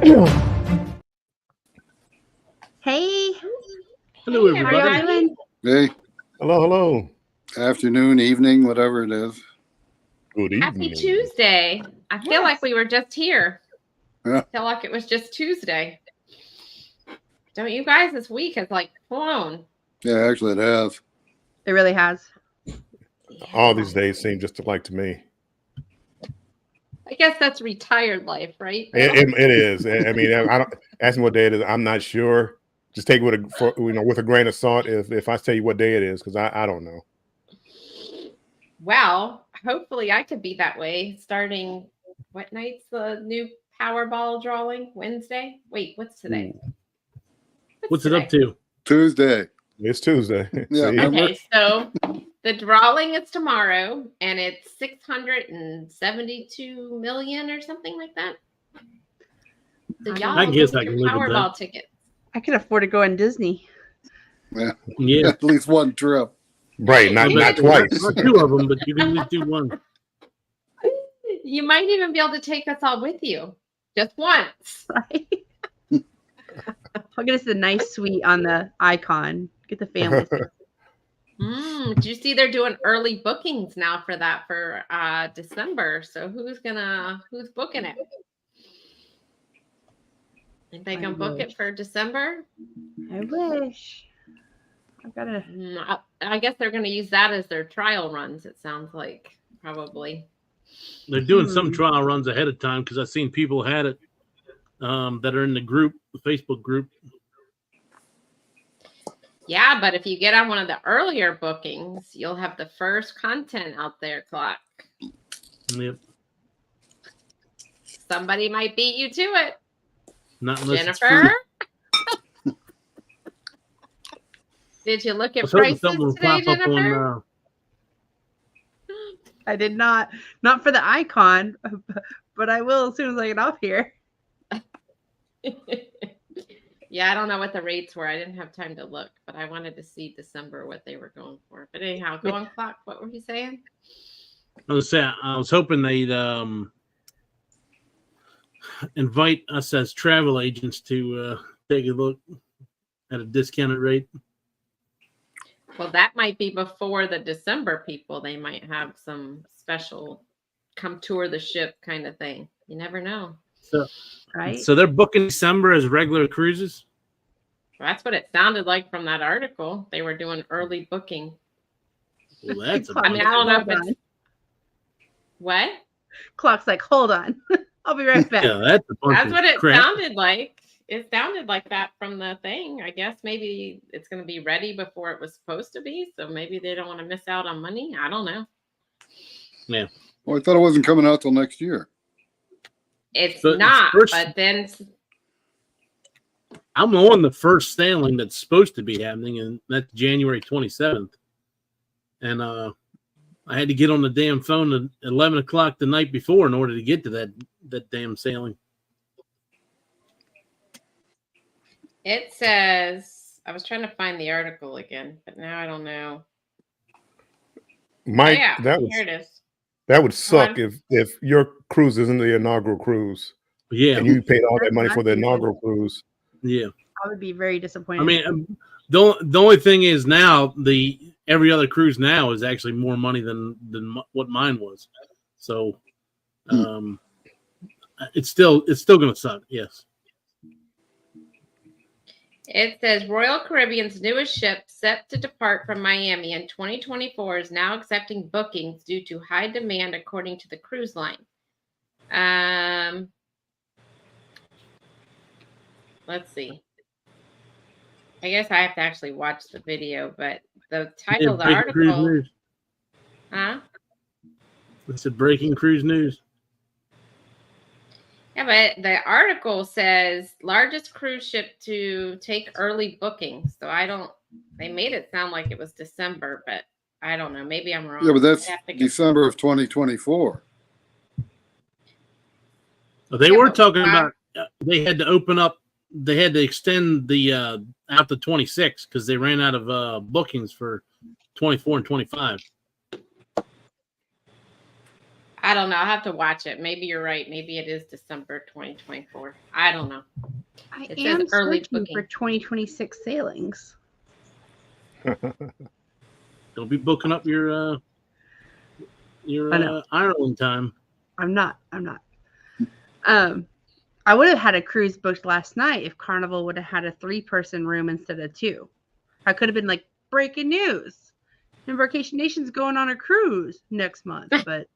Hey, Hello, Hey, how are y'all everybody. doing? Hey, Hello. afternoon, evening, whatever it is. Good Happy evening. Tuesday. I feel like we were just here. Yeah. I feel like it was just Tuesday. Don't you guys? This week has like flown. Yeah, actually it has. It really has. All these days seem just alike to me. I guess that's retired life, right? It is. I mean, I don't ask me what day it is. I'm not sure. Just take it with a grain of salt. If I tell you what day it is, because I don't know. Well, hopefully I could be that way starting what night's the new Powerball drawing? Wednesday? Wait, what's today? What's it up to? Tuesday. It's Tuesday. Yeah, See? remember? Okay, so the drawing is tomorrow, and it's 672 million or something like that. So y'all I guess get I your can live with Powerball that. tickets. I could afford to go on Disney. Yeah. At least one trip. Right, not twice. Not two of them, but you can at least do one. You might even be able to take us all with you, just once. Right? I'll get us a nice suite on the Icon. Get the family. Do you see they're doing early bookings now for that for December? So who's booking it? Think they can book it for December? I wish. I've got to. I guess they're going to use that as their trial runs. It sounds like probably. They're doing some trial runs ahead of time because I've seen people had it that are in the group, the Facebook group. Yeah, but if you get on one of the earlier bookings, you'll have the first content out there, Clock. Yep. Somebody might beat you to it. Not unless Jennifer? Did you look at prices today, Jennifer? I did not. Not for the Icon, but I will as soon as I get off here. Yeah, I don't know what the rates were. I didn't have time to look, but I wanted to see December what they were going for. But anyhow, go on, Clock. What were you saying? I was hoping they'd invite us as travel agents to take a look at a discounted rate. Well, that might be before the December people. They might have some special come tour the ship kind of thing. You never know. Right? So they're booking December as regular cruises? Well, that's what it sounded like from that article. They were doing early booking. Well, that's I mean, I don't know if it's... What? Clock's like, hold on. I'll be right back. Yeah, that's what it sounded like. It sounded like that from the thing. I guess maybe it's going to be ready before it was supposed to be. So maybe they don't want to miss out on money. I don't know. Yeah. Well, I thought it wasn't coming out till next year. It's not, but then... I'm on the first sailing that's supposed to be happening, and that's January 27th. And I had to get on the damn phone at 11 o'clock the night before in order to get to that damn sailing. It says, I was trying to find the article again, but now I don't know. Mike, here it is. That would suck if your cruise isn't the inaugural cruise. Yeah. And you paid all that money for the inaugural cruise. Yeah. I would be very disappointed. I mean, the only thing is now every other cruise now is actually more money than what mine was. So it's still going to suck. Yes. It says Royal Caribbean's newest ship set to depart from Miami in 2024 is now accepting bookings due to high demand, according to the cruise line. Let's see. I guess I have to actually watch the video, but the title of the article. Huh? It's a breaking cruise news. Yeah, but the article says largest cruise ship to take early bookings. So they made it sound like it was December, but I don't know. Maybe I'm wrong. Yeah, but that's December of 2024. They were talking about they had to open up. They had to extend the out to 26 because they ran out of bookings for 24 and 25. I don't know. I'll have to watch it. Maybe you're right. Maybe it is December 2024. I don't know. I It am says early searching booking. for 2026 sailings. Don't be booking up your I know. Ireland time. I'm not. I would have had a cruise booked last night if Carnival would have had a 3-person room instead of 2. I could have been like, breaking news. Embarkation Nation's going on a cruise next month, but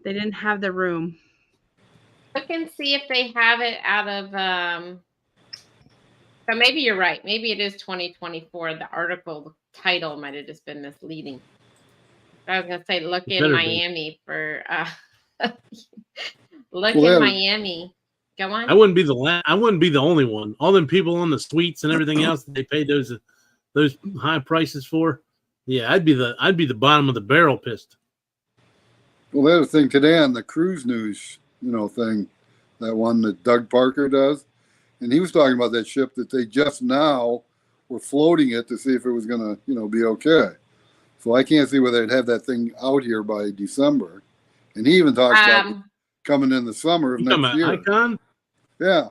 they didn't have the room. Look and see if they have it out of so maybe you're right. Maybe it is 2024. The article title might have just been misleading. I was gonna say look in Better be. Miami for look Well, in that- Miami. Go on. I wouldn't be the only one. All them people on the suites and everything else that they paid those high prices for. Yeah, I'd be the bottom of the barrel pissed. Well, the other thing today on the cruise news, thing, that one that Doug Parker does, and he was talking about that ship that they just now were floating it to see if it was going to, be okay. So I can't see whether they'd have that thing out here by December. And he even talks about coming in the summer of You talking next about year. Icon? Yeah.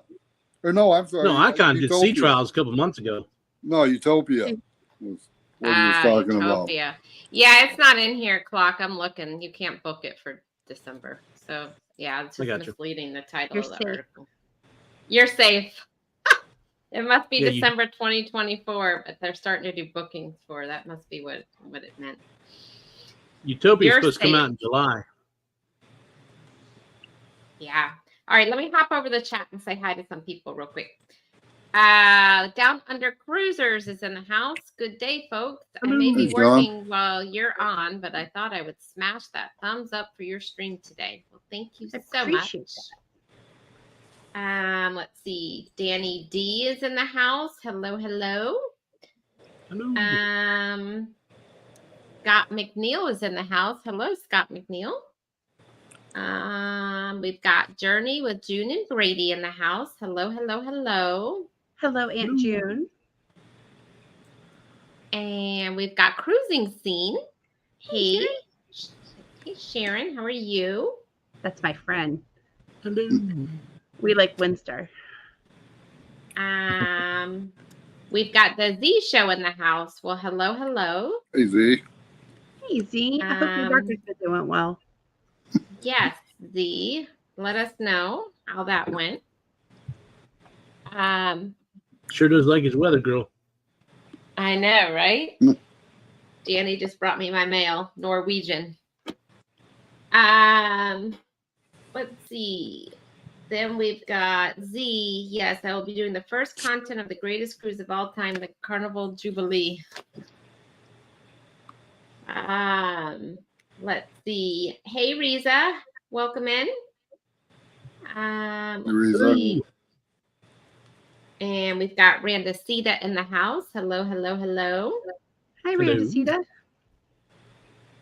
Or no, I'm sorry. No, Icon did sea Utopia. trials a couple months ago. No, Utopia was what he was talking about. Utopia. Yeah, it's not in here, Clock. I'm looking. You can't book it for December. So yeah, it's I just got you. misleading the title You're of the safe. article. You're safe. It must be Yeah, December 2024, but they're starting to do bookings for that. Must be what it meant. Utopia's You're supposed to come safe. out in July. Yeah. All right, let me hop over the chat and say hi to some people real quick. Down Under Cruisers is in the house. Good day, folks. I may be Thanks, John. working while you're on, but I thought I would smash that thumbs up for your stream today. Well, thank you I so much. appreciate Let's see. Danny D is in the house. Hello, hello. Hello. Scott McNeil is in the house. Hello, Scott McNeil. We've got Journey with June and Grady in the house. Hello, hello, hello. Hello, Aunt June. And we've got Cruising Scene. Hey, Hey. Hey, Sharon, how are you? That's my friend. Hello. We like Windstar. We've got the Z Show in the house. Well, hello, hello. Hey, Z. Hey, Z. I hope your doctor's visit went well. Yes, Z. Let us know how that went. Sure does like his weather, girl. I know, right? Danny just brought me my mail, Norwegian. Let's see. Then we've got Z. Yes, I will be doing the first content of the greatest cruise of all time, the Carnival Jubilee. Let's see. Hey, Riza. Welcome in. Riza. And we've got Randacita in the house. Hello, hello, hello. Hi, Hello. Randacita.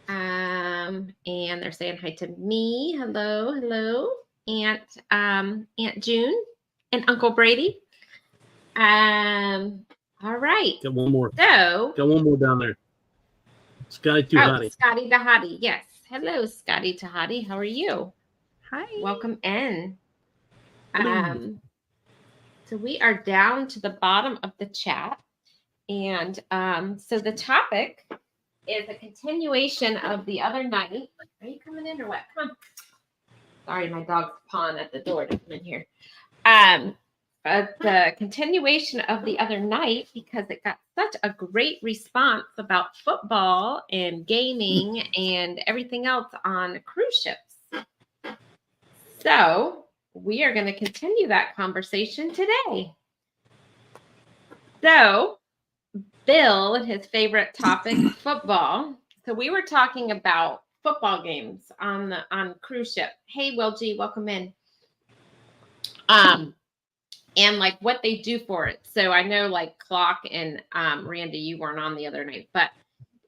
And they're saying hi to me. Hello, hello, Aunt June and Uncle Brady. All right. Got one more. So, Got one more down there. Scotty Too Hottie. Scotty Tahati. Yes. Hello, Scotty Tahati. How are you? Hi. Welcome in. Hello. So we are down to the bottom of the chat. And so the topic is a continuation of the other night. Are you coming in or what? Come on. Sorry, my dog's pawing at the door to come in here. The continuation of the other night because it got such a great response about football and gaming and everything else on cruise ships. So we are going to continue that conversation today. So Bill and his favorite topic, football. So we were talking about football games on cruise ship. Hey, Will G, welcome in. And like what they do for it. So I know like Clock and Randy, you weren't on the other night, but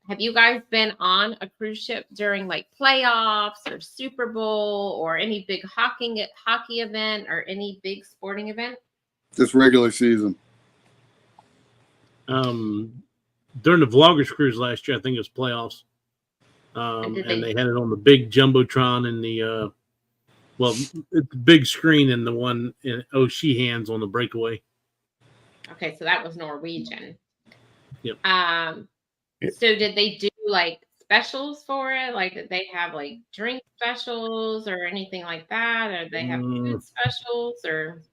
have you guys been on a cruise ship during like playoffs or Super Bowl or any big hockey event or any big sporting event? Just regular season. During the Vloggers cruise last year, I think it was playoffs. And did and they had it on the big jumbotron in the it's the big screen in the one in O'Sheehan's on the breakaway. Okay, so that was Norwegian. Yep. Yeah. So did they do like specials for it? Like did they have like drink specials or anything like that? Or they have food specials or?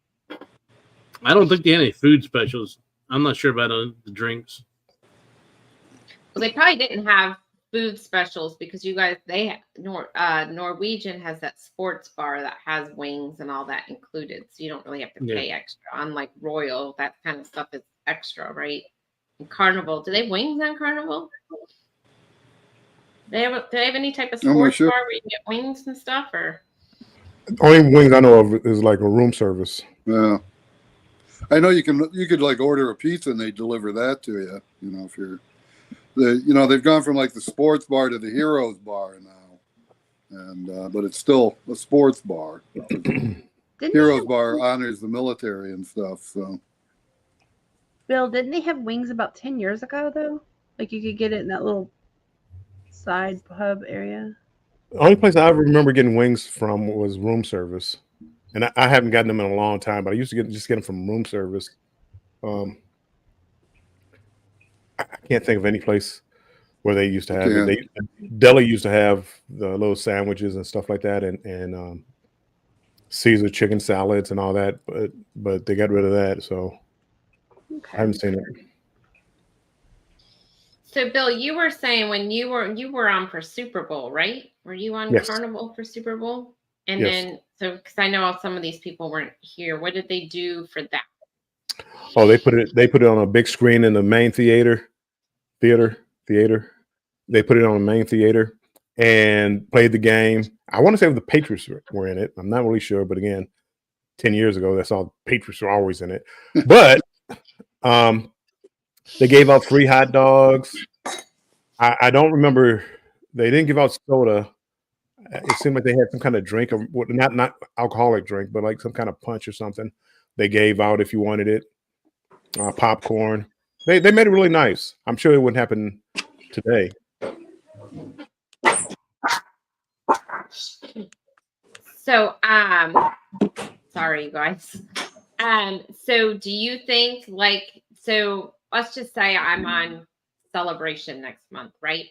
I don't think they had any food specials. I'm not sure about the drinks. Well, they probably didn't have food specials because you guys, Norwegian has that sports bar that has wings and all that included. So you don't really have to pay extra. Unlike Royal, that kind of stuff is extra, right? And Carnival, do they have wings on Carnival? Do they have any type of sports bar where you get wings and stuff, or? Only wings I know of is like a room service. Yeah. I know you could like order a pizza and they deliver that to you. You know, if you're they've gone from like the sports bar to the Heroes bar now, and but it's still a sports bar. Heroes bar honors the military and stuff. So, Bill, didn't they have wings about 10 years ago though? Like you could get it in that little side pub area. The only place I ever remember getting wings from was room service, and I haven't gotten them in a long time. But I used to get them from room service. I can't think of any place where they used to have it. Deli used to have the little sandwiches and stuff like that, and Caesar chicken salads and all that. But they got rid of that, so I haven't seen it. So, Bill, you were saying when you were on for Super Bowl, right? Were you on Carnival for Super Bowl? And then, so because I know some of these people weren't here, what did they do for that? Oh, they put it on a big screen in the main theater. They put it on the main theater and played the game. I want to say the Patriots were in it. I'm not really sure, but again, 10 years ago, that's all. Patriots were always in it. But they gave out free hot dogs. I don't remember. They didn't give out soda. It seemed like they had some kind of drink, or not alcoholic drink, but like some kind of punch or something. They gave out if you wanted it. Popcorn. They made it really nice. I'm sure it wouldn't happen today. So, sorry, you guys. So do you think so let's just say I'm on Celebration next month, right?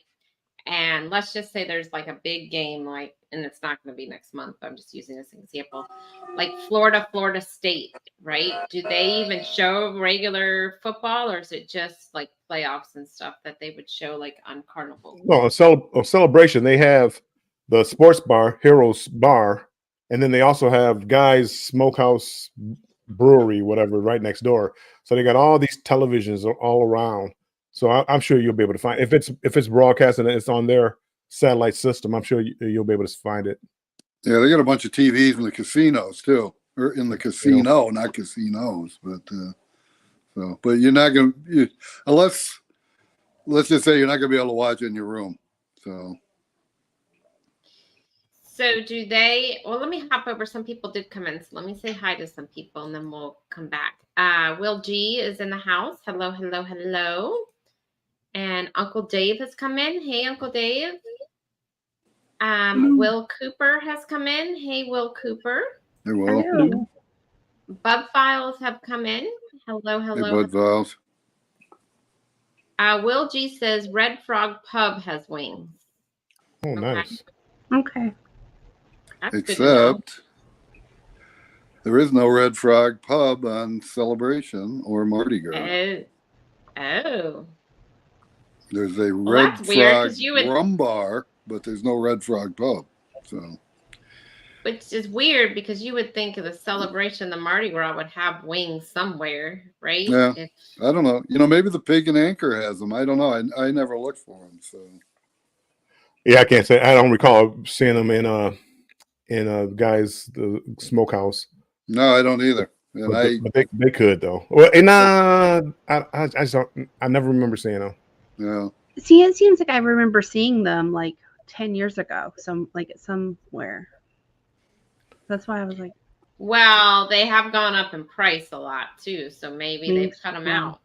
And let's just say there's like a big game, and it's not going to be next month, but I'm just using this example, like Florida State, right? Do they even show regular football, or is it just like playoffs and stuff that they would show like on Carnival? No, a Celebration, they have the sports bar, Heroes Bar, and then they also have Guy's Smokehouse Brewery, whatever, right next door. So they got all these televisions all around. So I'm sure you'll be able to find if it's broadcast and it's on their satellite system. I'm sure you'll be able to find it. Yeah, they got a bunch of TVs in the casinos too, or in the casino, not casinos, but but you're not gonna unless let's just say you're not gonna be able to watch it in your room. So do they? Well, let me hop over. Some people did come in, so let me say hi to some people, and then we'll come back. Will G is in the house. Hello, hello, hello. And Uncle Dave has come in. Hey, Uncle Dave. Will Cooper has come in. Hey, Will Cooper. Hey, Will. Bub Files have come in. Hello, hello. Hey, Bud Files. Will G says Red Frog Pub has wings. Oh, nice. Okay. That's Except there is no Red Frog Pub on Celebration or Mardi Gras. Oh. There's a Red that's weird, Frog Rum Bar, but there's no Red Frog Pub. So, which is weird because you would think of the Celebration, the Mardi Gras would have wings somewhere, right? Yeah. I don't know. Maybe the Pig and Anchor has them. I don't know. I never looked for them. So. Yeah, I can't say. I don't recall seeing them in Guy's the Smokehouse. No, I don't either. And but they could though. Well, and I just don't. I never remember seeing them. Yeah. See, it seems like I remember seeing them like 10 years ago, somewhere. That's why I was like, well, they have gone up in price a lot too, so maybe they've cut them out.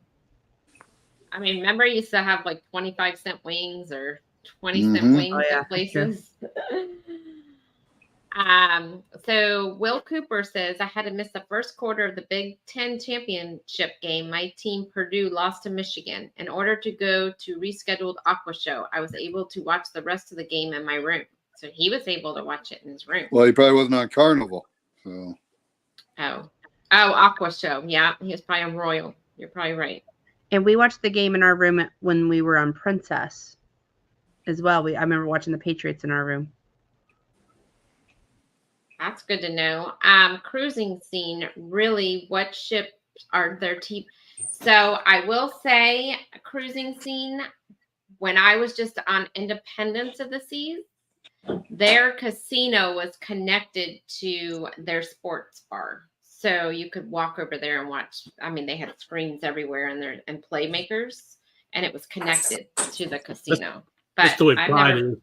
I mean, remember you used to have like 25-cent wings or 20-cent Mhm. wings Oh, yeah, at for sure. places. So Will Cooper says, I had to miss the first quarter of the Big Ten championship game. My team, Purdue, lost to Michigan. In order to go to rescheduled Aqua Show, I was able to watch the rest of the game in my room. So he was able to watch it in his room. Well, he probably wasn't on Carnival. So Oh, Aqua Show. Yeah, he was probably on Royal. You're probably right. And we watched the game in our room when we were on Princess as well. I remember watching the Patriots in our room. That's good to know. Cruising scene, really, what ships are their team? So I will say, cruising scene, when I was just on Independence of the Seas, their casino was connected to their sports bar. So you could walk over there and watch. I mean, they had screens everywhere and playmakers, and it was connected to the casino. That's But the way I've Pride never, is.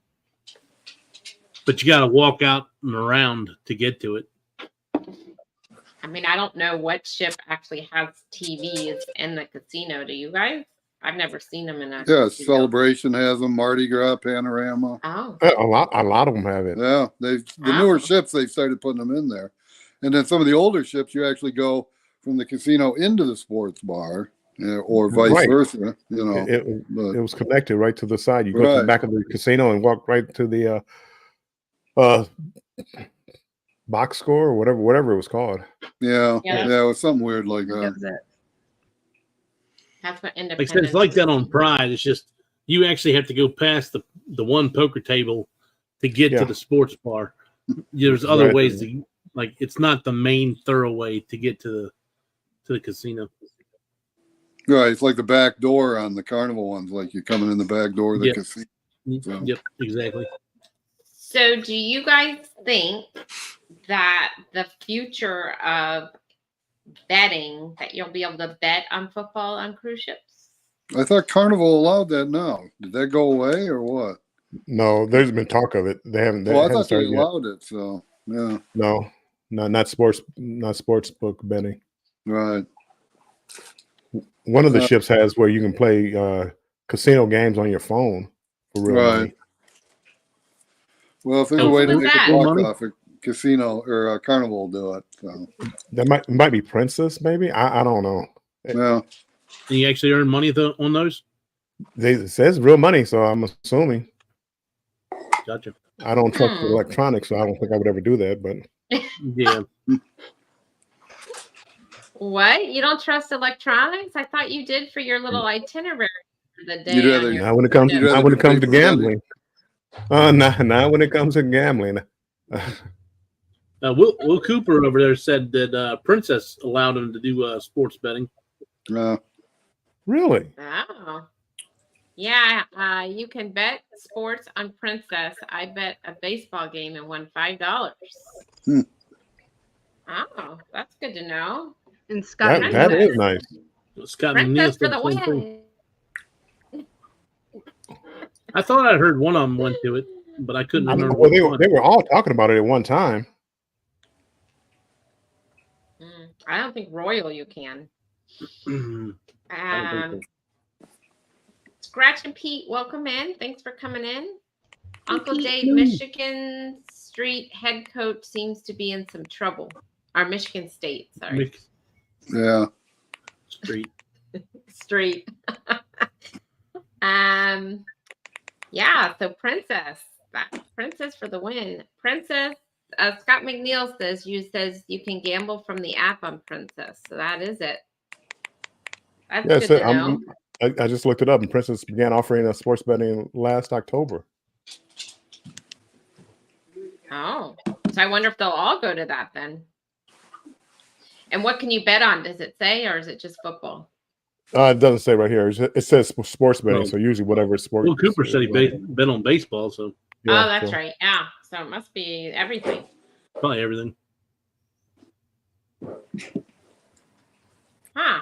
But you got to walk out and around to get to it. I mean, I don't know what ship actually has TVs in the casino. Do you guys? I've never seen them in a yeah, casino. Celebration has them. Mardi Gras, Panorama. Oh, A lot of them have it. Yeah, the newer ships they started putting them in there, and then some of the older ships you actually go from the casino into the sports bar, or vice Right. versa. You know, It but was connected right to the side. You go to the Right. back of the casino and walk right to the box score or whatever it was called. yeah, Yeah. yeah, it was something weird like That that. was it. that's what Like I Independence. said, it's like that on Pride. It's just you actually have to go past the one poker table to get Yeah. to the sports bar. There's other Right. ways to, like, it's not the main thorough way to get to the casino. Right, it's like the back door on the Carnival ones, like you're coming in the back door of the Yeah. casino. So- Yep, exactly. So, do you guys think that the future of betting, that you'll be able to bet on football on cruise ships? I thought Carnival allowed that now. Did that go away or what? No, there's been talk of it. They haven't. They Well, I haven't thought they started yet. allowed it. So yeah, No, not sports book betting. right. One of the Uh, ships has where you can play casino games on your phone for real Right. money. Well, if there's a Oh, way to what's make that? a buck Money? off a casino or a Carnival, will do it. So That might be Princess, maybe. I don't know. yeah, And you actually earn money on those? It says real money, so I'm assuming. Gotcha. I don't trust Hmm. electronics, so I don't think I would ever do that. But Yeah. What? You don't trust electronics? I thought you did for your little itinerary for the day. You'd on rather- your- not when it comes You'd not rather when do it comes to paper betting? gambling. Not when it comes to gambling. Will Cooper over there said that Princess allowed him to do sports betting. Really? Oh. Yeah, you can bet sports on Princess. I bet a baseball game and won $5. Hmm. Oh, that's good to know. And Scott, That is nice. Scott McNeil Princess for said the the same thing. win. I thought I heard one of them went to it, but I couldn't remember. Well, which one. they were all talking about it at one time. I don't think Royal you can. I don't think Scratch and Pete, welcome in. Thanks for coming in. Uncle Pete. Dave, Michigan Street head coach seems to be in some trouble. Our Michigan State, sorry. Yeah. Street. Street. Yeah, so Princess for the win. Princess, Scott McNeil says you can gamble from the app on Princess. So that is it. That's Yeah, good so to know. I just looked it up, and Princess began offering sports betting last October. Oh, so I wonder if they'll all go to that then. And what can you bet on? Does it say, or is it just football? It doesn't say right here. It says sports betting, Oh. so usually whatever sport. Will Cooper said he bet on baseball, so Yeah, Oh, that's so- right. Yeah. So it must be everything. probably everything. Huh.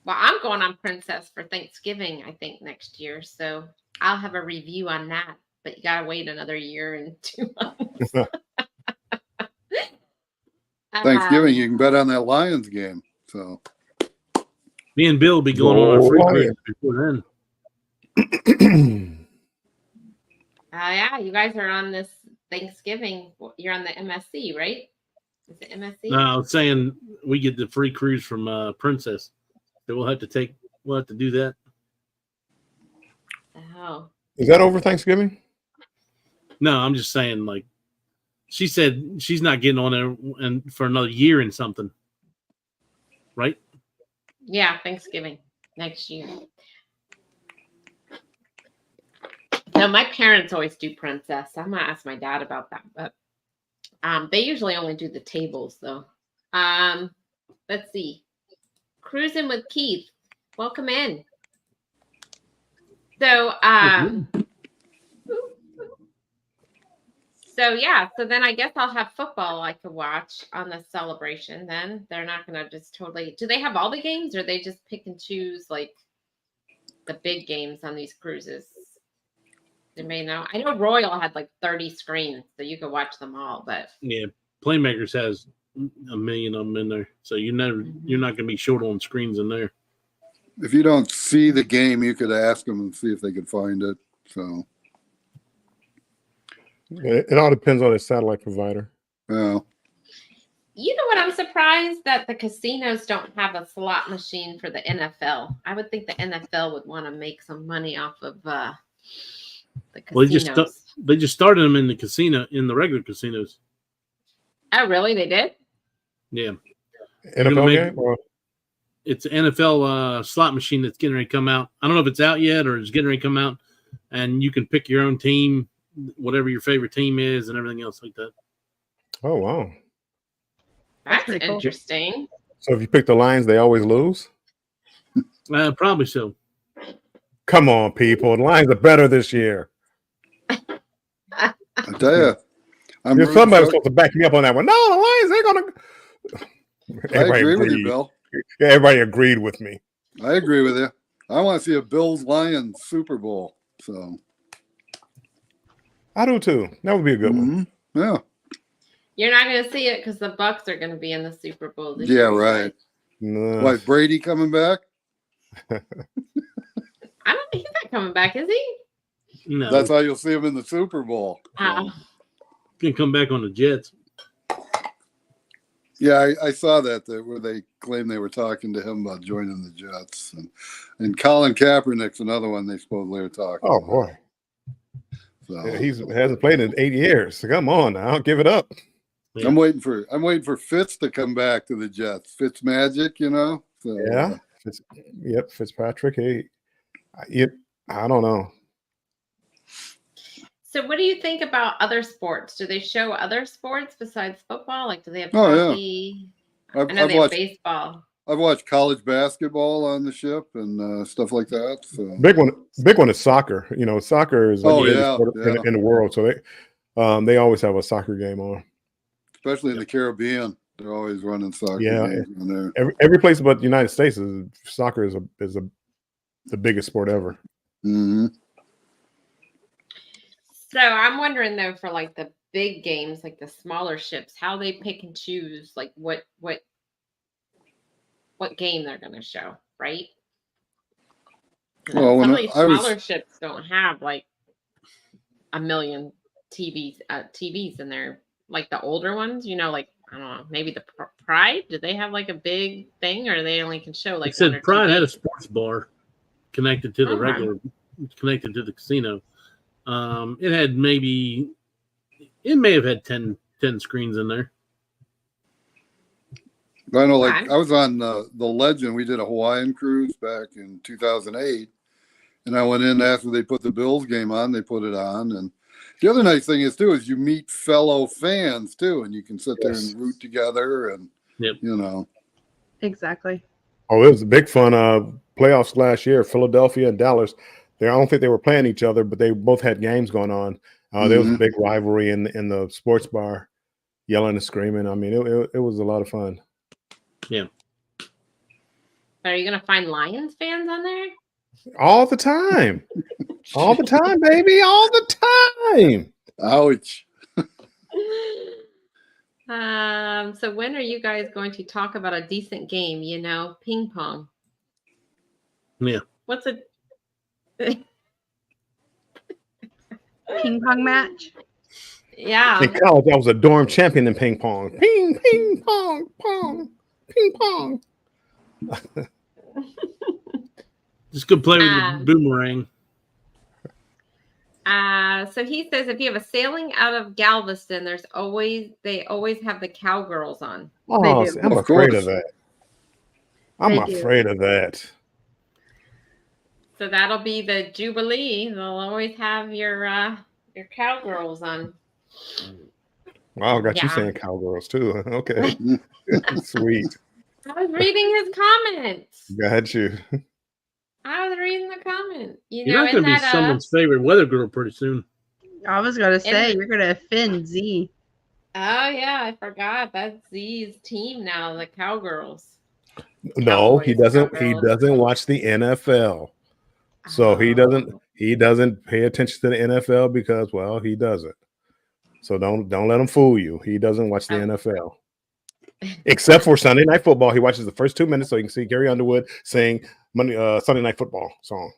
Well, I'm going on Princess for Thanksgiving, I think, next year. So I'll have a review on that. But you got to wait another year and 2 months. Thanksgiving, you can bet on that Lions game. So Me and Bill will be going on a free Oh, cruise before then. Yeah, you guys are on this Thanksgiving. You're on the MSC, right? Is it MSC? No, I was saying we get the free cruise from Princess. So we'll have to do that. Oh, Is that over Thanksgiving? No, I'm just saying, like, she said she's not getting on there and for another year and something. Right? yeah, Thanksgiving next year. No, my parents always do Princess. I'm gonna ask my dad about that, but they usually only do the tables though. Let's see. Cruising with Keith. Welcome in. So so then I guess I'll have football I could watch on the celebration then. They're not gonna just totally do they have all the games or they just pick and choose like the big games on these cruises? They may know. I know Royal had like 30 screens, so you could watch them all, but Yeah. Playmakers has a million of them in there. So you're not gonna be short on screens in there. If you don't see the game, you could ask them and see if they could find it. So, It all depends on the satellite provider. yeah. you know what? I'm surprised that the casinos don't have a slot machine for the NFL. I would think the NFL would want to make some money off of the Well, casinos. they just started them in the regular casinos. Oh, really? They did? Yeah. NFL make- game? Or, It's an NFL slot machine that's getting ready to come out. I don't know if it's out yet or it's getting ready to come out. And you can pick your own team, whatever your favorite team is, and everything else like that. oh, wow. That's pretty cool. interesting. So if you pick the Lions, they always lose? Probably so. Come on, people. The Lions are better this year. I tell you, I'm There's rooting somebody for- supposed to back me up on that one. No, the Lions, they're going to. I agree with you, Bill. Yeah, everybody agreed with me. I agree with you. I want to see a Bills Lions Super Bowl. So, I do too. That would be a good one. yeah. You're not going to see it because the Bucks are going to be in the Super Bowl this Yeah, year. right. No. Like Brady coming back? I don't think he's not coming back, is he? No, That's how you'll see him in the Super Bowl. Oh. can come back on the Jets. Yeah, I saw that where they claimed they were talking to him about joining the Jets. And Colin Kaepernick's another one they supposedly were talking Oh, about. boy. So, Yeah, he hasn't played in 8 years. So come on now. Give it up. Yeah. I'm waiting for Fitz to come back to the Jets. Fitz Magic, you know? So, Yeah. Fitzpatrick. I don't know. So what do you think about other sports? Do they show other sports besides football? Like, do they have Oh, yeah. hockey? I've, I know I've they have watched baseball. I've watched college basketball on the ship and stuff like that. So Big one is soccer. You know, soccer is Oh, the biggest yeah, sport yeah. in the world. So they always have a soccer game on. especially in the Caribbean, they're always running soccer Yeah. games on there. Every place but the United States soccer is the biggest sport ever. Hmm. So I'm wondering though, for like the big games, like the smaller ships, how they pick and choose, like what game they're going to show, right? Well, when Some of these I was- smaller ships don't have like a million TVs in there, like the older ones. You know, like I don't know, maybe the Pride. Do they have like a big thing, or they only can show like? It said one or two Pride had a games? sports bar connected to the Okay. connected to the casino. It may have had 10 screens in there. I know, like Okay. I was on the Legend. We did a Hawaiian cruise back in 2008, and I went in after they put the Bills game on. They put it on, and the other nice thing is you meet fellow fans too, and you can sit there Yes. and root together, and Yep. you know, Exactly. Oh, it was a big fun playoffs last year. Philadelphia and Dallas. I don't think they were playing each other, but they both had games going on. There was a big rivalry in the sports bar, yelling and screaming. I mean, it was a lot of fun. Are you gonna find Lions fans on there? All the time. All the time, baby. All the time. ouch. So when are you guys going to talk about a decent game? You know, ping pong. Yeah. What's a Ping ping pong match? Yeah. In college, I was a dorm champion in ping pong. Ping, ping, pong, pong, ping pong. Just go play with your Um, boomerang. So he says if you have a sailing out of Galveston, they always have the cowgirls on. Oh, do. see, I'm Of afraid course. of that. I'm They do. afraid of that. So that'll be the Jubilee. They'll always have your cowgirls on. Wow, I got you Yeah. saying cowgirls too. Okay. Sweet. I was reading his comments. Got you. I was reading the comment. You're not going to be someone's favorite weather girl pretty soon. I was gonna say you're gonna offend Z. Oh yeah, I forgot. That's Z's team now, the Cowgirls. No, he Cowboys, doesn't. He Cowgirls. doesn't watch the NFL. So he doesn't. Oh. He doesn't pay attention to the NFL because, well, he doesn't. So don't let him fool you. He doesn't watch the Oh. NFL, except for Sunday Night Football. He watches the first 2 minutes so you can see Gary Underwood sing Sunday Night Football song.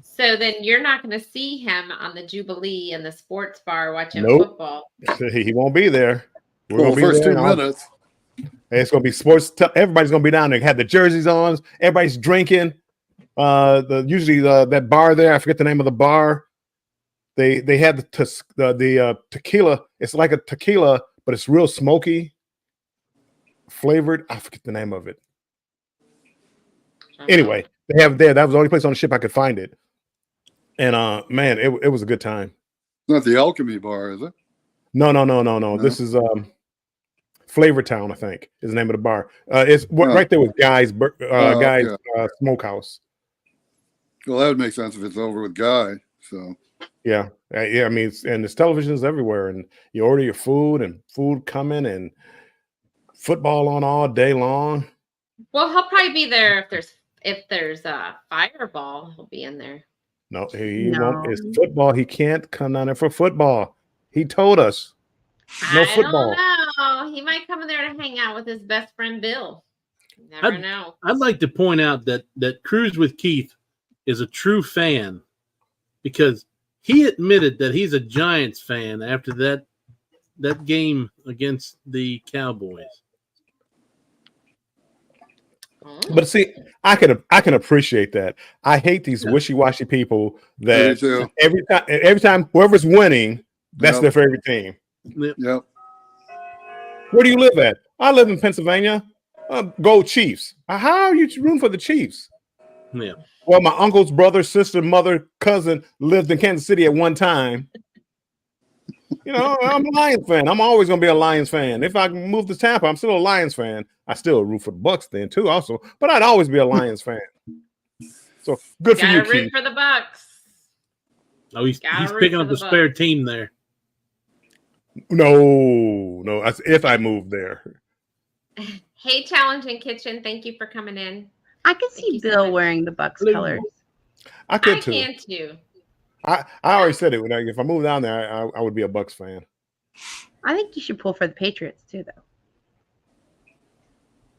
So then you're not going to see him on the Jubilee in the sports bar watching Nope. football. He won't be there. We're Well, gonna be first there 2 and all- minutes. It's gonna be sports. Everybody's gonna be down there. Have the jerseys on. Everybody's drinking. Usually that bar there. I forget the name of the bar. They had the tequila. It's like a tequila, but it's real smoky, flavored. I forget the name of it. Anyway, they have there. That was the only place on the ship I could find it. And man, it was a good time. It's not the Alchemy Bar, is it? No. This is Flavor Town, I think, is the name of the bar. It's right there with Guy's Smokehouse. Well, that would make sense if it's over with Guy. So Yeah. I mean, and there's televisions everywhere, and you order your food, and food coming, and football on all day long. Well, he'll probably be there if there's a Fireball. He'll be in there. No, he No. won't. It's football. He can't come down there for football. He told us. No I football. don't know. He might come in there to hang out with his best friend Bill. You never know. I'd like to point out that Cruise with Keith is a true fan because he admitted that he's a Giants fan after that game against the Cowboys. Oh. But see, I can appreciate that. I hate these wishy-washy people Me that too. every time whoever's winning, that's Yep. their favorite team. Yep. Where do you live at? I live in Pennsylvania. Go Chiefs. How are you rooting for the Chiefs? Yeah. Well, my uncle's brother, sister, mother, cousin lived in Kansas City at one time. You know, I'm a Lions fan. I'm always going to be a Lions fan. If I can move to Tampa, I'm still a Lions fan. I still root for the Bucks then too, also. But I'd always be a Lions fan. So good for you, Gotta root Keith. for the Bucks. Oh, he's Gotta root picking for up the the spare Bucks. team there. No. That's if I move there. Hey, Challenging Kitchen, thank you for coming in. I can Thank you see so Bill much. wearing the Bucks Hello. colors. I I could too. can too. I already said it. If I move down there, I would be a Bucks fan. I think you should pull for the Patriots too, though.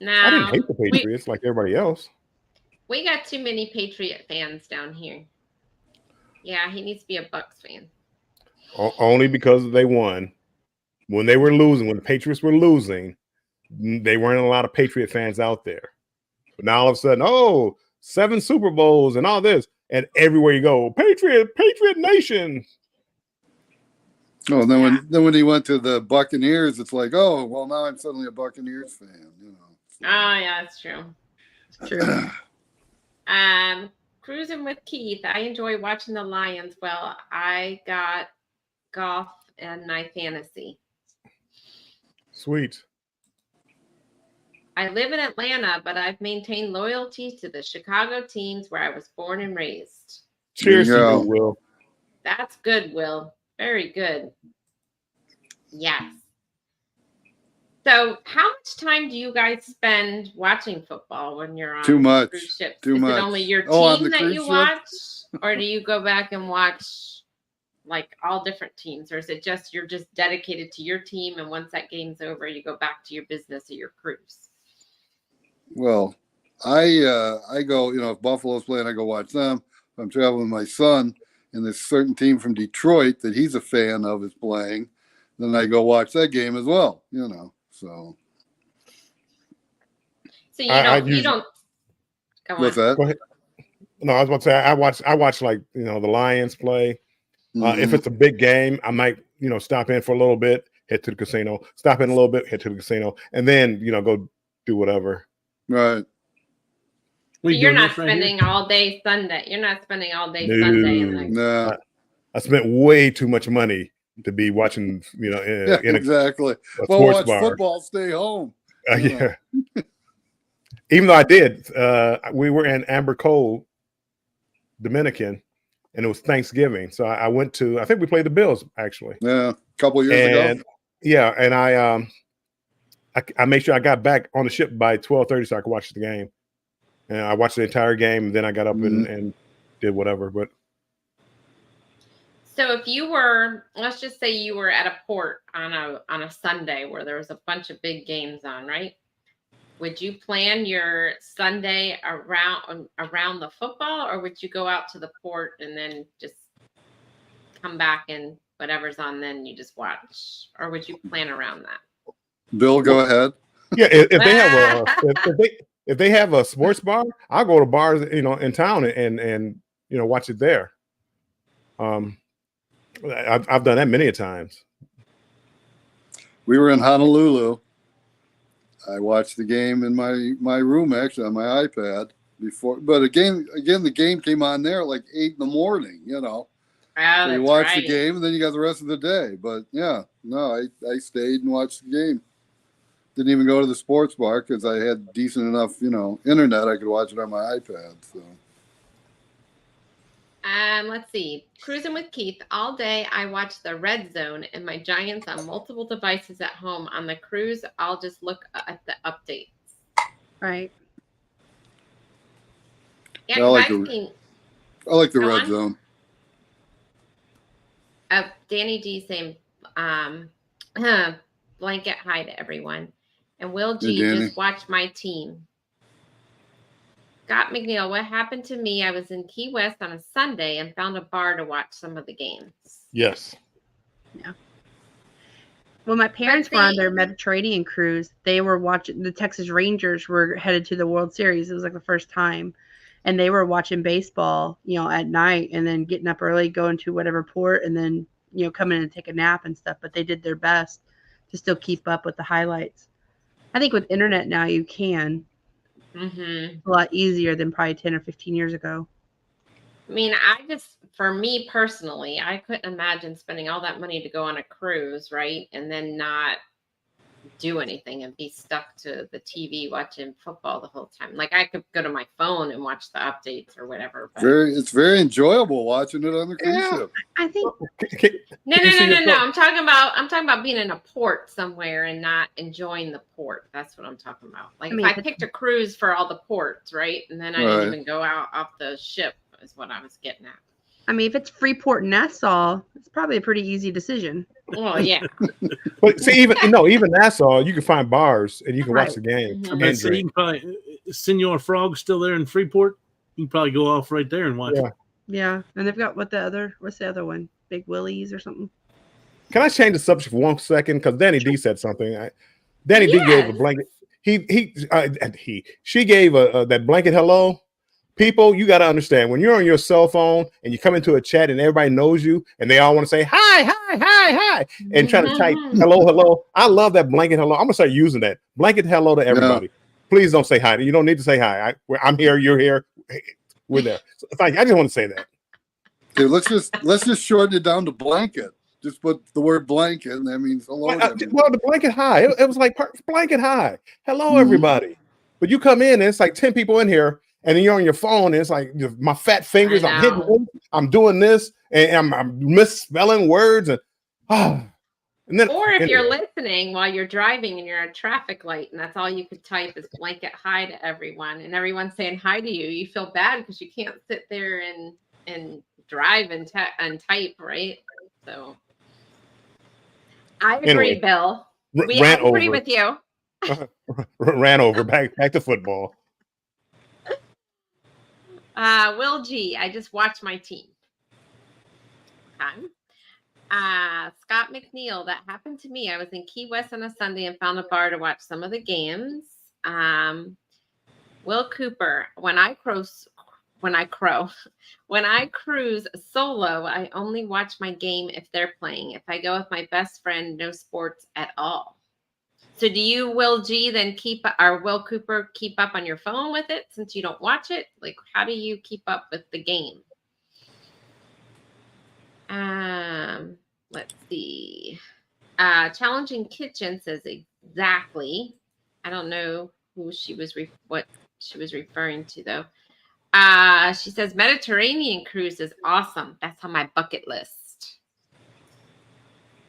I didn't No, hate the Patriots like everybody else. we got too many Patriot fans down here. Yeah, he needs to be a Bucks fan. Only because they won. When they were losing, when the Patriots were losing, they weren't a lot of Patriot fans out there. But now all of a sudden, 7 Super Bowls and all this, and everywhere you go, Patriot Nation. Oh, and then when he went to the Buccaneers, it's like, oh, well, now I'm suddenly a Buccaneers fan. You know. Oh, yeah, that's true. It's true. Cruising with Keith. I enjoy watching the Lions. Well, I got golf and my fantasy. Sweet. I live in Atlanta, but I've maintained loyalty to the Chicago teams where I was born and raised. Cheers to There you you, go. Will. That's good, Will. Very good. Yes. So, how much time do you guys spend watching football when you're on Too much. cruise ships? Too Is much. it only your team Oh, on the that cruise you ship? watch, or do you go back and watch like all different teams, or is it just you're just dedicated to your team, and once that game's over, you go back to your business or your cruise? Well, I go, if Buffalo's playing, I go watch them. If I'm traveling with my son and this certain team from Detroit that he's a fan of is playing, then I go watch that game as well. So. So you I don't. You usually- don't. Go on. What's that? Go ahead. No, I was about to say I watch like the Lions play. If Mhm. it's a big game, I might stop in for a little bit, head to the casino, stop in a little bit, head to the casino, and then go do whatever. Right. So We you're doing not this right here? spending all day Sunday. You're not spending all day No. Sunday in the No. I spent way too much money to be watching, Yeah, in a exactly. sports Well, watch bar. football, stay home. Yeah. Even though I did, we were in Amber Cove, Dominican, and it was Thanksgiving. So I went to, I think we played the Bills actually. Yeah. A couple years And ago. yeah, and I made sure I got back on the ship by 12:30 so I could watch the game. And I watched the entire game, and then I got up and did whatever. But So if you were, let's just say you were at a port on a Sunday where there was a bunch of big games on, right? Would you plan your Sunday around the football, or would you go out to the port and then just come back and whatever's on then you just watch, or would you plan around that? Bill, go ahead. yeah, if they have if they have a sports bar, I'll go to bars in town and watch it there. I've done that many a times. We were in Honolulu. I watched the game in my room, actually, on my iPad before. But again, the game came on there at like 8 a.m. Oh, So you that's watch right. the game, and then you got the rest of the day. But yeah, no, I stayed and watched the game. Didn't even go to the sports bar because I had decent enough, internet. I could watch it on my iPad. So. Let's see. Cruising with Keith all day. I watch the Red Zone and my Giants on multiple devices at home. On the cruise, I'll just look at the updates. Right. Yeah, I like I've the- seen I like the Go red on. zone. Danny D saying, blanket hi to everyone. And Will G, Hey, Danny. just watch my team. Scott McNeil, what happened to me? I was in Key West on a Sunday and found a bar to watch some of the games. Yes. When my parents were on see- their Mediterranean cruise, they were watching the Texas Rangers were headed to the World Series. It was like the first time. And they were watching baseball, at night and then getting up early, going to whatever port and then, coming in and take a nap and stuff. But they did their best to still keep up with the highlights. I think with internet now you can. Mm-hmm. A lot easier than probably 10 or 15 years ago. I mean, for me personally, I couldn't imagine spending all that money to go on a cruise, right? And then not do anything and be stuck to the TV watching football the whole time. Like I could go to my phone and watch the updates or whatever. But It's very enjoyable watching it on the cruise Yeah. ship. I think no. you see yourself- I'm talking about being in a port somewhere and not enjoying the port. That's what I'm talking about. Like I mean, if I picked a cruise for all the ports, right? And then I Right. didn't even go out off the ship is what I was getting at. if it's Freeport Nassau, it's probably a pretty easy decision. Well, yeah. But see, even Nassau, you can find bars and you can watch Right. the game Mhm. I'm gonna and say you drink. can probably Senor Frog's still there in Freeport. You can probably go off right there and watch Yeah. it. Yeah. And they've got what's the other one? Big Willie's or something. Can I change the subject for 1 second? Because Danny D said something. Danny D gave a Yes. blanket. She gave that blanket hello. People, you got to understand when you're on your cell phone and you come into a chat and everybody knows you and they all want to say hi, and try to type Mhm. hello. I love that blanket hello. I'm gonna start using that blanket hello to everybody. Please don't say hi. You don't need to say hi. I'm here. You're here. We're there. So, thank you. I just want to say that. Okay, let's just shorten it down to blanket. Just put the word blanket, and that means hello. to everybody. Well, the blanket hi. It was like blanket hi. Hello, Mhm. everybody. But you come in and it's like 10 people in here, and then you're on your phone, and it's like my fat fingers. I I'm hitting. know. I'm doing this, and I'm misspelling words, and then. Or if anyway. you're listening while you're driving and you're at a traffic light and that's all you could type is blanket hi to everyone and everyone's saying hi to you, you feel bad because you can't sit there and drive and type, right? So I agree, Anyway, Bill. We ran agree over. with you. Ran over. Back to football. Will G, I just watch my team. time. Scott McNeil, that happened to me. I was in Key West on a Sunday and found a bar to watch some of the games. Will Cooper, when I cruise solo, I only watch my game if they're playing. If I go with my best friend, no sports at all. So do you, Will G, then Will Cooper keep up on your phone with it since you don't watch it? Like, how do you keep up with the game? Let's see. Challenging Kitchen says exactly. I don't know who she was what she was referring to though. She says Mediterranean cruise is awesome. That's on my bucket list.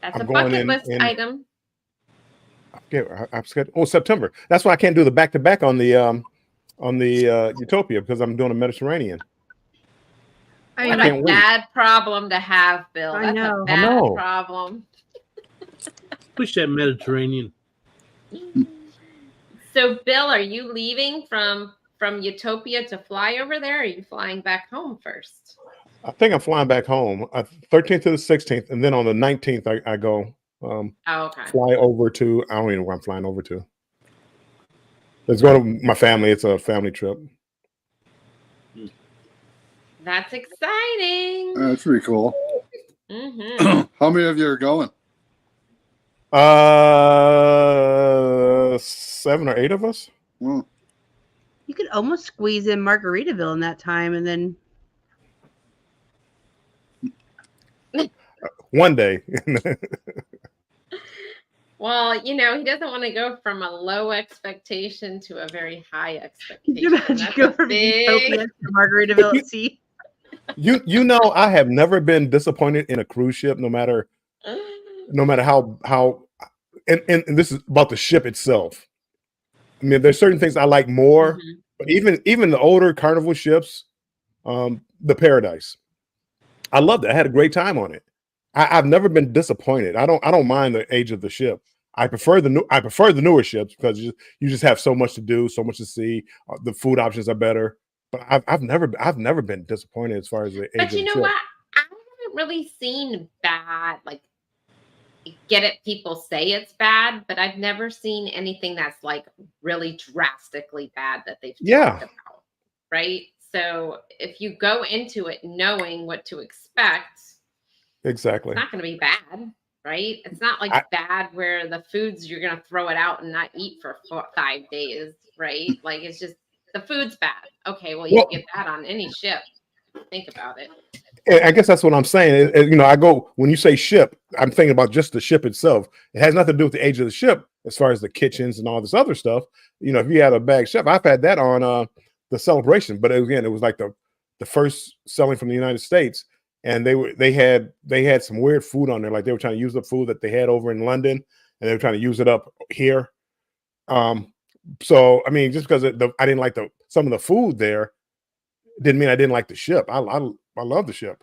That's a bucket list item. I'm scared. Oh, September. That's why I can't do the back-to-back on the Utopia, because I'm doing a Mediterranean. What a bad problem to have, Bill. I That's know. a bad problem. Push that Mediterranean. So, Bill, are you leaving from Utopia to fly over there, or are you flying back home first? I think I'm flying back home 13th to the 16th, and then on the 19th I go fly over to, I don't even know where I'm flying over to. Let's go to my family. It's a family trip. That's exciting. That's pretty cool. Mm-hmm. How many of you are going? 7 or 8 of us. Well, You could almost squeeze in Margaritaville in that time, and then one day. Well, he doesn't want to go from a low expectation to a very high expectation. you imagine go from Utopia to Margaritaville at sea. You know, I have never been disappointed in a cruise ship, no matter how and this is about the ship itself. I mean, there's certain things I like more, but even the older Carnival ships, the Paradise, I loved it. I had a great time on it. I've never been disappointed. I don't mind the age of the ship. I prefer the newer ships because you just have so much to do, so much to see. The food options are better. But I've never been disappointed as far as the age of the ship. But you know what? I haven't really seen bad, like, get it, people say it's bad, but I've never seen anything that's like really drastically bad that they've talked about, right? So if you go into it knowing what to expect, exactly, it's not going to be bad, right? It's not like bad where the foods you're going to throw it out and not eat for 5 days, right? Like, it's just the food's bad. Okay, well, you can get that on any ship. Think about it. I guess that's what I'm saying. I go, when you say ship, I'm thinking about just the ship itself. It has nothing to do with the age of the ship as far as the kitchens and all this other stuff. If you had a bag chef, I've had that on the Celebration, but again, it was like the first selling from the United States, and they had some weird food on there, like they were trying to use the food that they had over in London, and they were trying to use it up here. So I mean, just because I didn't like some of the food there, didn't mean I didn't like the ship. I love the ship.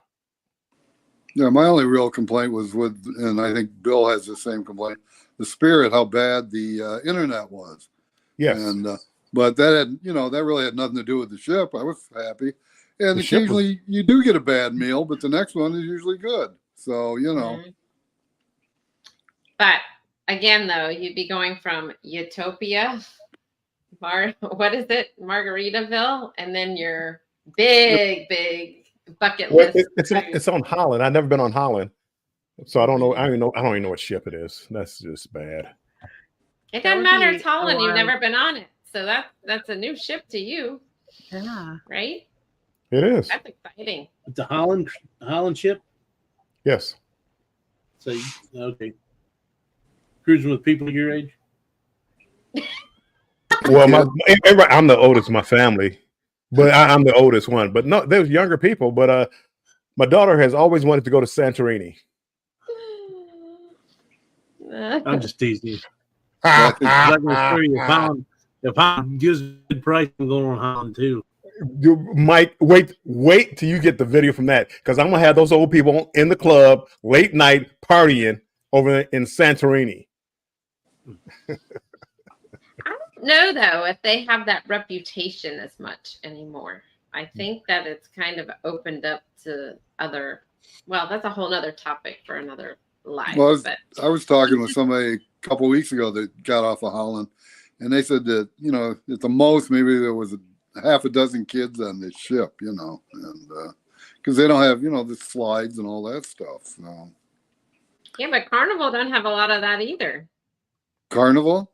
Yeah, my only real complaint was with, and I think Bill has the same complaint, the Spirit, how bad the internet was. Yes. And but that had, that really had nothing to do with the ship. I was happy. And occasionally you do get a bad meal, but the next one is usually good. So, But again, though, you'd be going from Utopia, what is it? Margaritaville, and then your big bucket list. It's on Holland. I've never been on Holland, so I don't know. I don't even know what ship it is. That's just bad. It doesn't matter. It's Holland. You've never been on it, so that's a new ship to you. Yeah. Right. It is. That's exciting. It's a Holland ship. Yes. So okay. Cruising with people your age. Well, I'm the oldest in my family, but I'm the oldest one. But no, there's younger people. But my daughter has always wanted to go to Santorini. I'm just teasing you. I'm going to show you if Holland gives a good price, I'm going on Holland too. You might wait till you get the video from that, because I'm gonna have those old people in the club late night partying over in Santorini. I don't know though if they have that reputation as much anymore. I think that it's kind of opened up to other well, that's a whole nother topic for another live. Well, but I was talking with somebody a couple of weeks ago that got off of Holland, and they said that, at the most, maybe there was half a dozen kids on this ship, and because they don't have, the slides and all that stuff. So. yeah, but Carnival don't have a lot of that either. Carnival?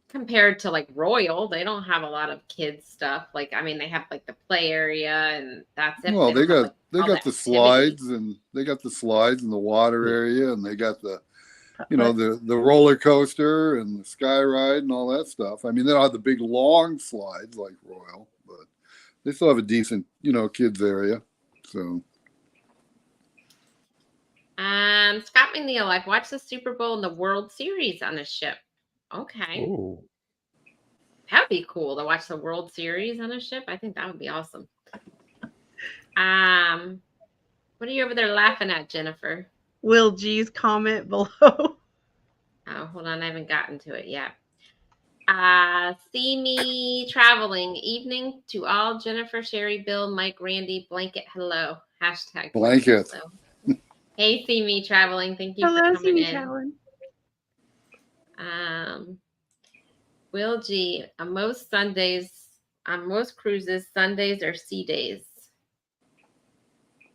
Compared to like Royal, they don't have a lot of kids stuff. Like, I mean, they have like the play area and that's it. Well, they got all the slides, and they got the slides in the water area, and they got the the roller coaster and the sky ride and all that stuff. I mean, they don't have the big long slides like Royal, but they still have a decent kids area. So Scott McNeil, I've watched the Super Bowl and the World Series on a ship. Okay. Ooh. That'd be cool to watch the World Series on a ship. I think that would be awesome. What are you over there laughing at, Jennifer? Will G's comment below. Oh, hold on. I haven't gotten to it yet. See me traveling. Evening to all. Jennifer, Sherry, Bill, Mike, Randy, blanket, hello. Hashtag blanket. Hello. Hey, see me traveling. Thank you Hello, for coming in. traveling. Will G, on most cruises, Sundays are sea days.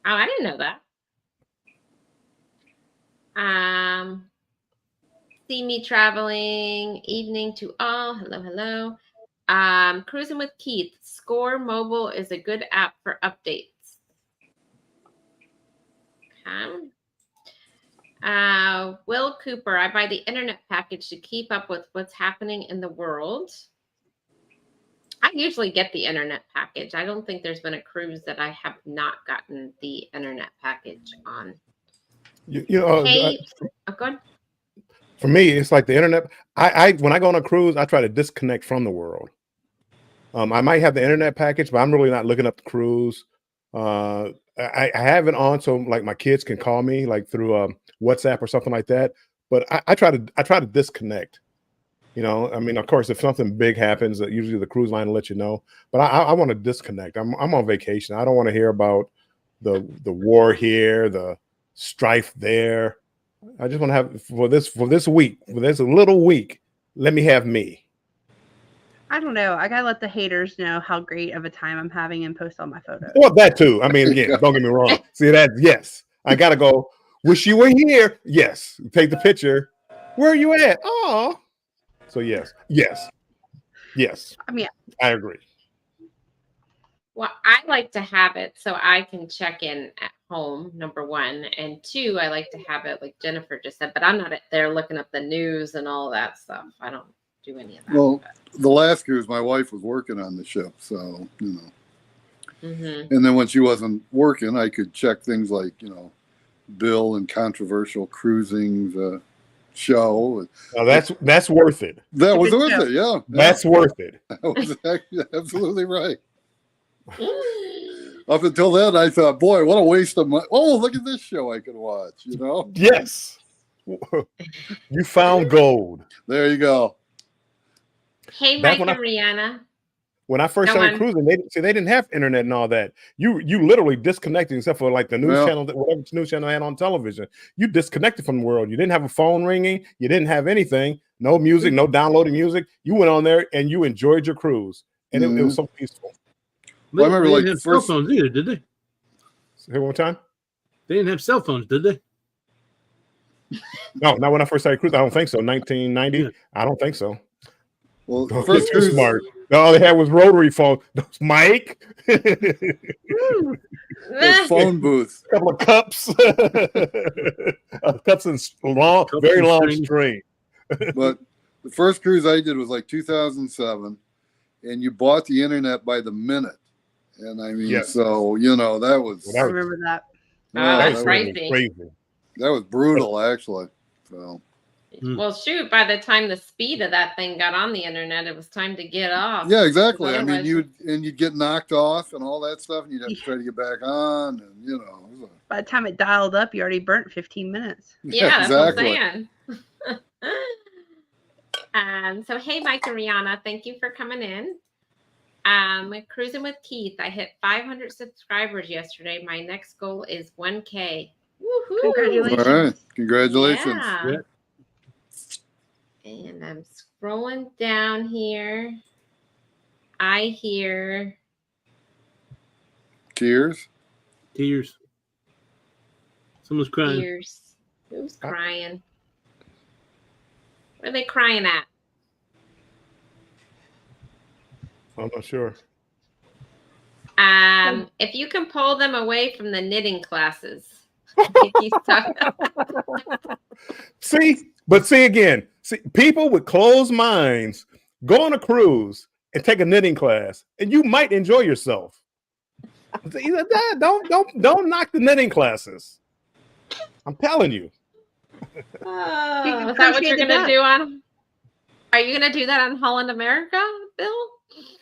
Oh, I didn't know that. See me traveling. Evening to all. Hello, hello. Cruising with Keith. Score Mobile is a good app for updates. Okay. Will Cooper, I buy the internet package to keep up with what's happening in the world. I usually get the internet package. I don't think there's been a cruise that I have not gotten the internet package on. Go ahead. For me, it's like the internet. I when I go on a cruise, I try to disconnect from the world. I might have the internet package, but I'm really not looking up the cruise. I have it on so like my kids can call me like through WhatsApp or something like that. But I try to disconnect. I mean, of course, if something big happens, usually the cruise line will let you know. But I want to disconnect. I'm on vacation. I don't want to hear about the war here, the strife there. I just want to have for this week, for this little week. Let me have me. I don't know. I gotta let the haters know how great of a time I'm having and post all my photos. Well, that too. I mean, again, don't get me wrong. See that? Yes, I gotta go. Wish you were here. Yes, take the picture. Where are you at? Oh. So yes. I mean, I agree. Well, I like to have it so I can check in at home, number one. And two, I like to have it like Jennifer just said, but I'm not there looking up the news and all that stuff. I don't do any of that. Well, the last cruise, my wife was working on the ship. So, Mm-hmm. And then when she wasn't working, I could check things like, Bill and Controversial Cruising's show. Now that's worth it. That was worth it, yeah. That's worth it. That was absolutely right. Up until then, I thought, boy, what a waste of money. Oh, look at this show I could watch, Yes. You found gold. There you go. Hey, Mike and Rihanna. When I first started cruising, they didn't have internet and all that. You literally disconnected, except for like the news channel, whatever news channel they had on television. You disconnected from the world. You didn't have a phone ringing. You didn't have anything. No music. No downloading music. You went on there and you enjoyed your cruise, and it was so peaceful. Well, I remember they didn't have cell phones either, did they? Say one more time. They didn't have cell phones, did they? No, not when I first started cruising. I don't think so. 1990. Yeah. I don't think so. Well, the first cruise, smart. All they had was rotary phone. Mike. Phone booth. A couple of cups. Cups and very long string. But the first cruise I did was like 2007, and you bought the internet by the minute. And I mean, so that was. I remember that. That was crazy. That was brutal, actually. So. Well, shoot! By the time the speed of that thing got on the internet, it was time to get off. Yeah, exactly. I mean, you'd get knocked off and all that stuff, and you'd have to try to get back on, and By the time it dialed up, you already burnt 15 minutes. Yeah, exactly. That's what I'm saying. So, hey, Mike and Rihanna, thank you for coming in. Cruising with Keith. I hit 500 subscribers yesterday. My next goal is 1K. Woohoo! Congratulations. All right. Congratulations. Yeah. And I'm scrolling down here. I hear Tears. Tears. Someone's crying. tears. Who's crying? What are they crying at? I'm not sure. If you can pull them away from the knitting classes. He's talking- See again. See, people with closed minds go on a cruise and take a knitting class, and you might enjoy yourself. Don't knock the knitting classes. I'm telling you. Oh, is that what you're gonna do on? Are you gonna do that on Holland America, Bill?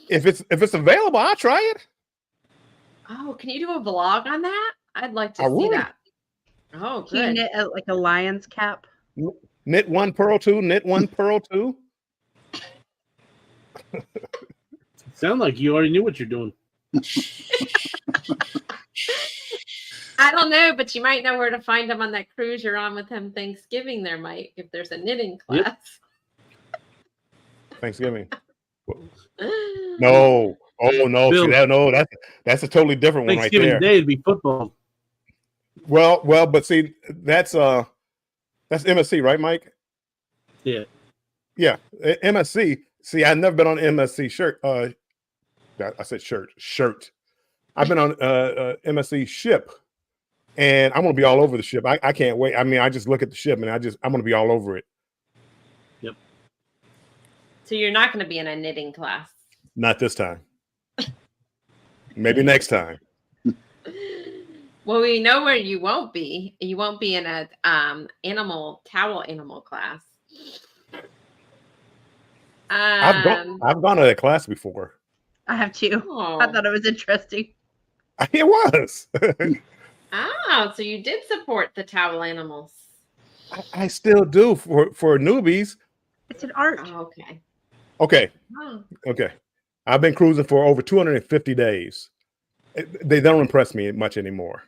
If it's available, I'll try it. Oh, can you do a vlog on that? I'd like to I see would. that. Oh, Can you good. knit like a lion's cap? Knit one, purl two, knit one, purl two. Sound like you already knew what you're doing. I don't know, but you might know where to find him on that cruise you're on with him Thanksgiving there, Mike, if there's a knitting class. Yep. Thanksgiving. No. Oh no. Bill. See, that's a totally different one right Thanksgiving there. Day would be football. Well, but see, that's MSC, right, Mike? Yeah. Yeah, MSC. See, I've never been on MSC shirt. I said shirt. I've been on MSC ship, and I'm gonna be all over the ship. I can't wait. I mean, I just look at the ship, and I'm gonna be all over it. So you're not going to be in a knitting class. Not this time. Maybe next time. Well, we know where you won't be. You won't be in a towel animal class. I've gone to that class before. I have two. Oh. I thought it was interesting. It was. Oh, so you did support the towel animals. I still do for newbies. It's an art. Oh, okay. Okay. Oh. Okay. I've been cruising for over 250 days. They don't impress me much anymore.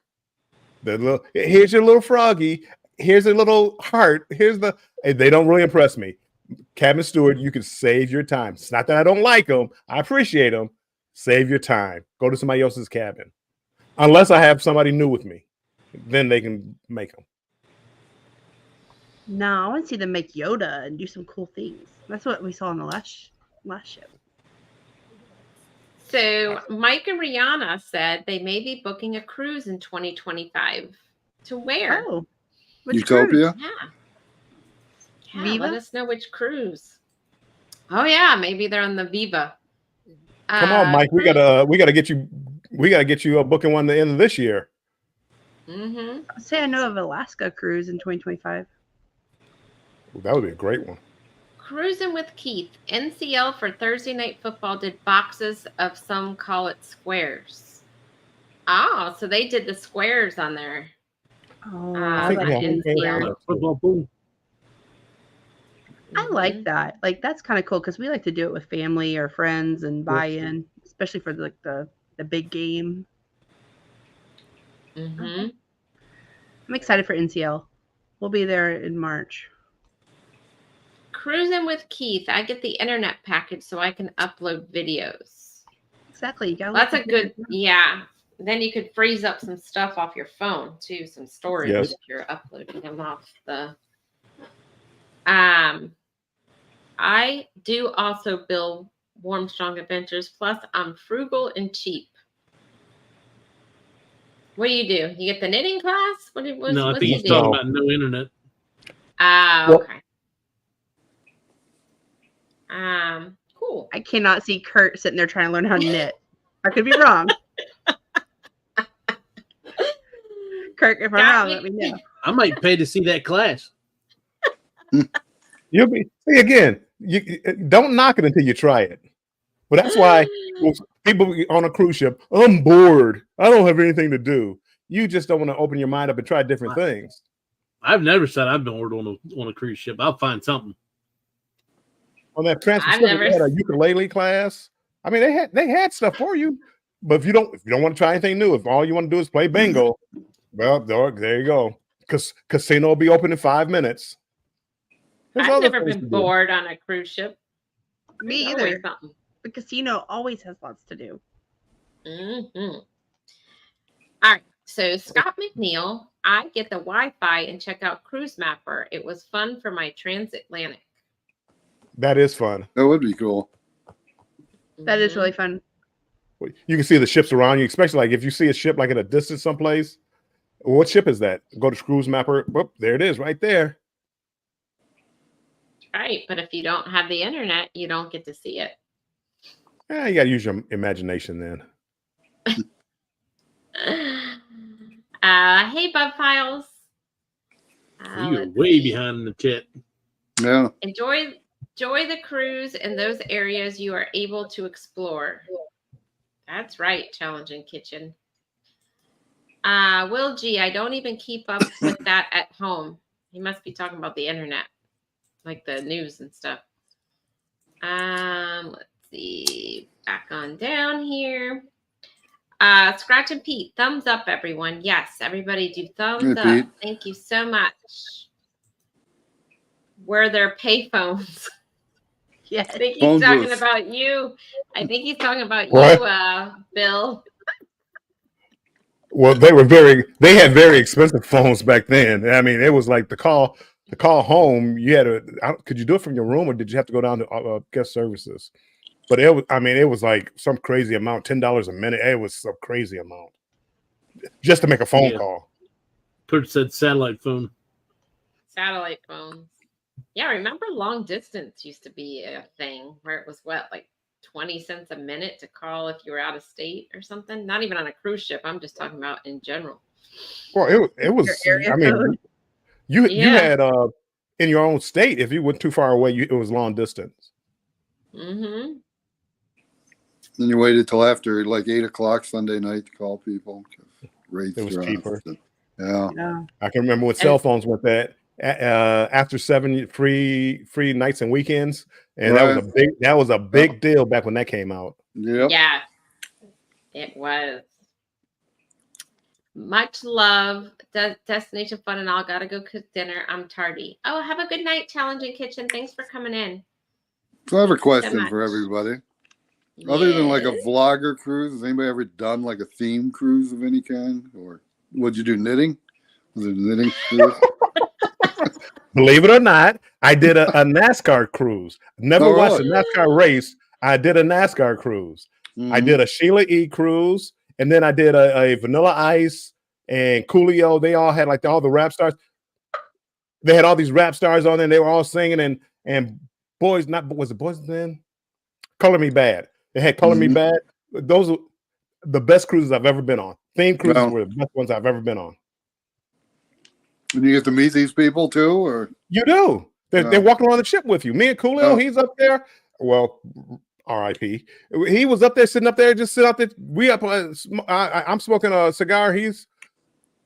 Here's your little froggy. Here's a little heart. They don't really impress me. Cabin steward, you can save your time. It's not that I don't like them. I appreciate them. Save your time. Go to somebody else's cabin. Unless I have somebody new with me. Then they can make them. No, I want to see them make Yoda and do some cool things. That's what we saw on the last ship. So Mike and Rihanna said they may be booking a cruise in 2025. To where? Oh, which Utopia. cruise? Yeah. Viva? Let us know which cruise. Oh yeah, maybe they're on the Viva. Come on, Mike. We gotta get you a booking one at the end of this year. Mm-hmm. I'll say I know of Alaska cruise in 2025. That would be a great one. Cruising with Keith. NCL for Thursday Night Football did boxes of some call it squares. Oh, so they did the squares on there. Oh, I I think like yeah, NCL. Football pool. I like that. Like that's kind of cool because we like to do it with family or friends and buy in, especially for the big game. Mm-hmm. I'm excited for NCL. We'll be there in March. Cruising with Keith. I get the internet package so I can upload videos. Exactly. You gotta That's look a good, yeah. Then you could freeze up some stuff off your phone too, some storage Yes. if you're uploading them off the. I do also build Warm Strong Adventures. Plus, I'm frugal and cheap. What do? You get the knitting class? No, I What's think he he's do? talking about no internet. Okay. Cool. I cannot see Kurt sitting there trying to learn how to knit. I could be wrong. Kurt, if I'm wrong, let me know. I might pay to see that class. You'll be see again. You don't knock it until you try it. But that's why people on a cruise ship, I'm bored. I don't have anything to do. You just don't want to open your mind up and try different things. I've never said I've been bored on a cruise ship. I'll find something. On that Trans-Pacific, we had a ukulele class. I mean, they had stuff for you, but if you don't want to try anything new, if all you want to do is play bingo, well, there you go. Because casino will be open in 5 minutes. There's I've other never things been to do. bored on a cruise ship. Me There's always either. something. The casino always has lots to do. Mm-hmm. All right. So Scott McNeil, I get the Wi-Fi and check out Cruise Mapper. It was fun for my transatlantic. That is fun. That would be cool. That is Mhm. really fun. You can see the ships around you, especially like if you see a ship like at a distance someplace. What ship is that? Go to Cruise Mapper. Whoop, there it is, right there. Right. But if you don't have the internet, you don't get to see it. Yeah, you got to use your imagination then. Hey, Bub Files. You're Let's way see. behind in the chat. Yeah. Enjoy the cruise and those areas you are able to explore. That's right, Challenging Kitchen. Will G, I don't even keep up with that at home. He must be talking about the internet, like the news and stuff. Let's see. Back on down here. Scratch and Pete, thumbs up, everyone. Yes, everybody do thumbs Hey, up. Pete. Thank you so much. Where their payphones. Yes. I think he's Phone talking booth. about you. I think he's talking about What? you, Bill. Well, they had very expensive phones back then. I mean, it was like the call home. You had could you do it from your room or did you have to go down to guest services? But it was like some crazy amount, $10 a minute. It was some crazy amount just to make a phone Yeah. call. Kurt said satellite phone. Satellite phones. Yeah, remember long distance used to be a thing where it was what, like 20 cents a minute to call if you were out of state or something? Not even on a cruise ship. I'm just talking about in general. Well, it was. Your area I mean, code. you Yeah. had in your own state. If you went too far away, it was long distance. Mm-hmm. Then you waited till after like 8 o'clock Sunday night to call people. Rates It was were cheaper. Yeah. Yeah. I can remember when cell phones went that after 7 free nights and weekends, and Right. that was a big deal back when that came out. Yep. Yeah, it was. Much love. Destination fun and all. Gotta go cook dinner. I'm tardy. Oh, have a good night, Challenging Kitchen. Thanks for coming in. So I have a so question for much. everybody. Other than like a Yes. vlogger cruise, has anybody ever done like a theme cruise of any kind? Or would you do knitting? Was it a knitting cruise? Believe it or not, I did a NASCAR cruise. Never Oh, watched a really? NASCAR race. I did a NASCAR cruise. I Mhm. did a Sheila E. cruise, and then I did a Vanilla Ice and Coolio. They all had like all the rap stars. They had all these rap stars on there. And they were all singing and boys, was it Boys then? Color Me Bad. They had Color Me Mhm. Bad. Those are the best cruises I've ever been on. Theme cruises Wow. were the best ones I've ever been on. And you get to meet these people too, or You do. They're Yeah. walking around the ship with you. Me and Coolio, Oh. he's up there. Well, R.I.P. He was up there, sitting up there, just sit out there. I'm smoking a cigar. He's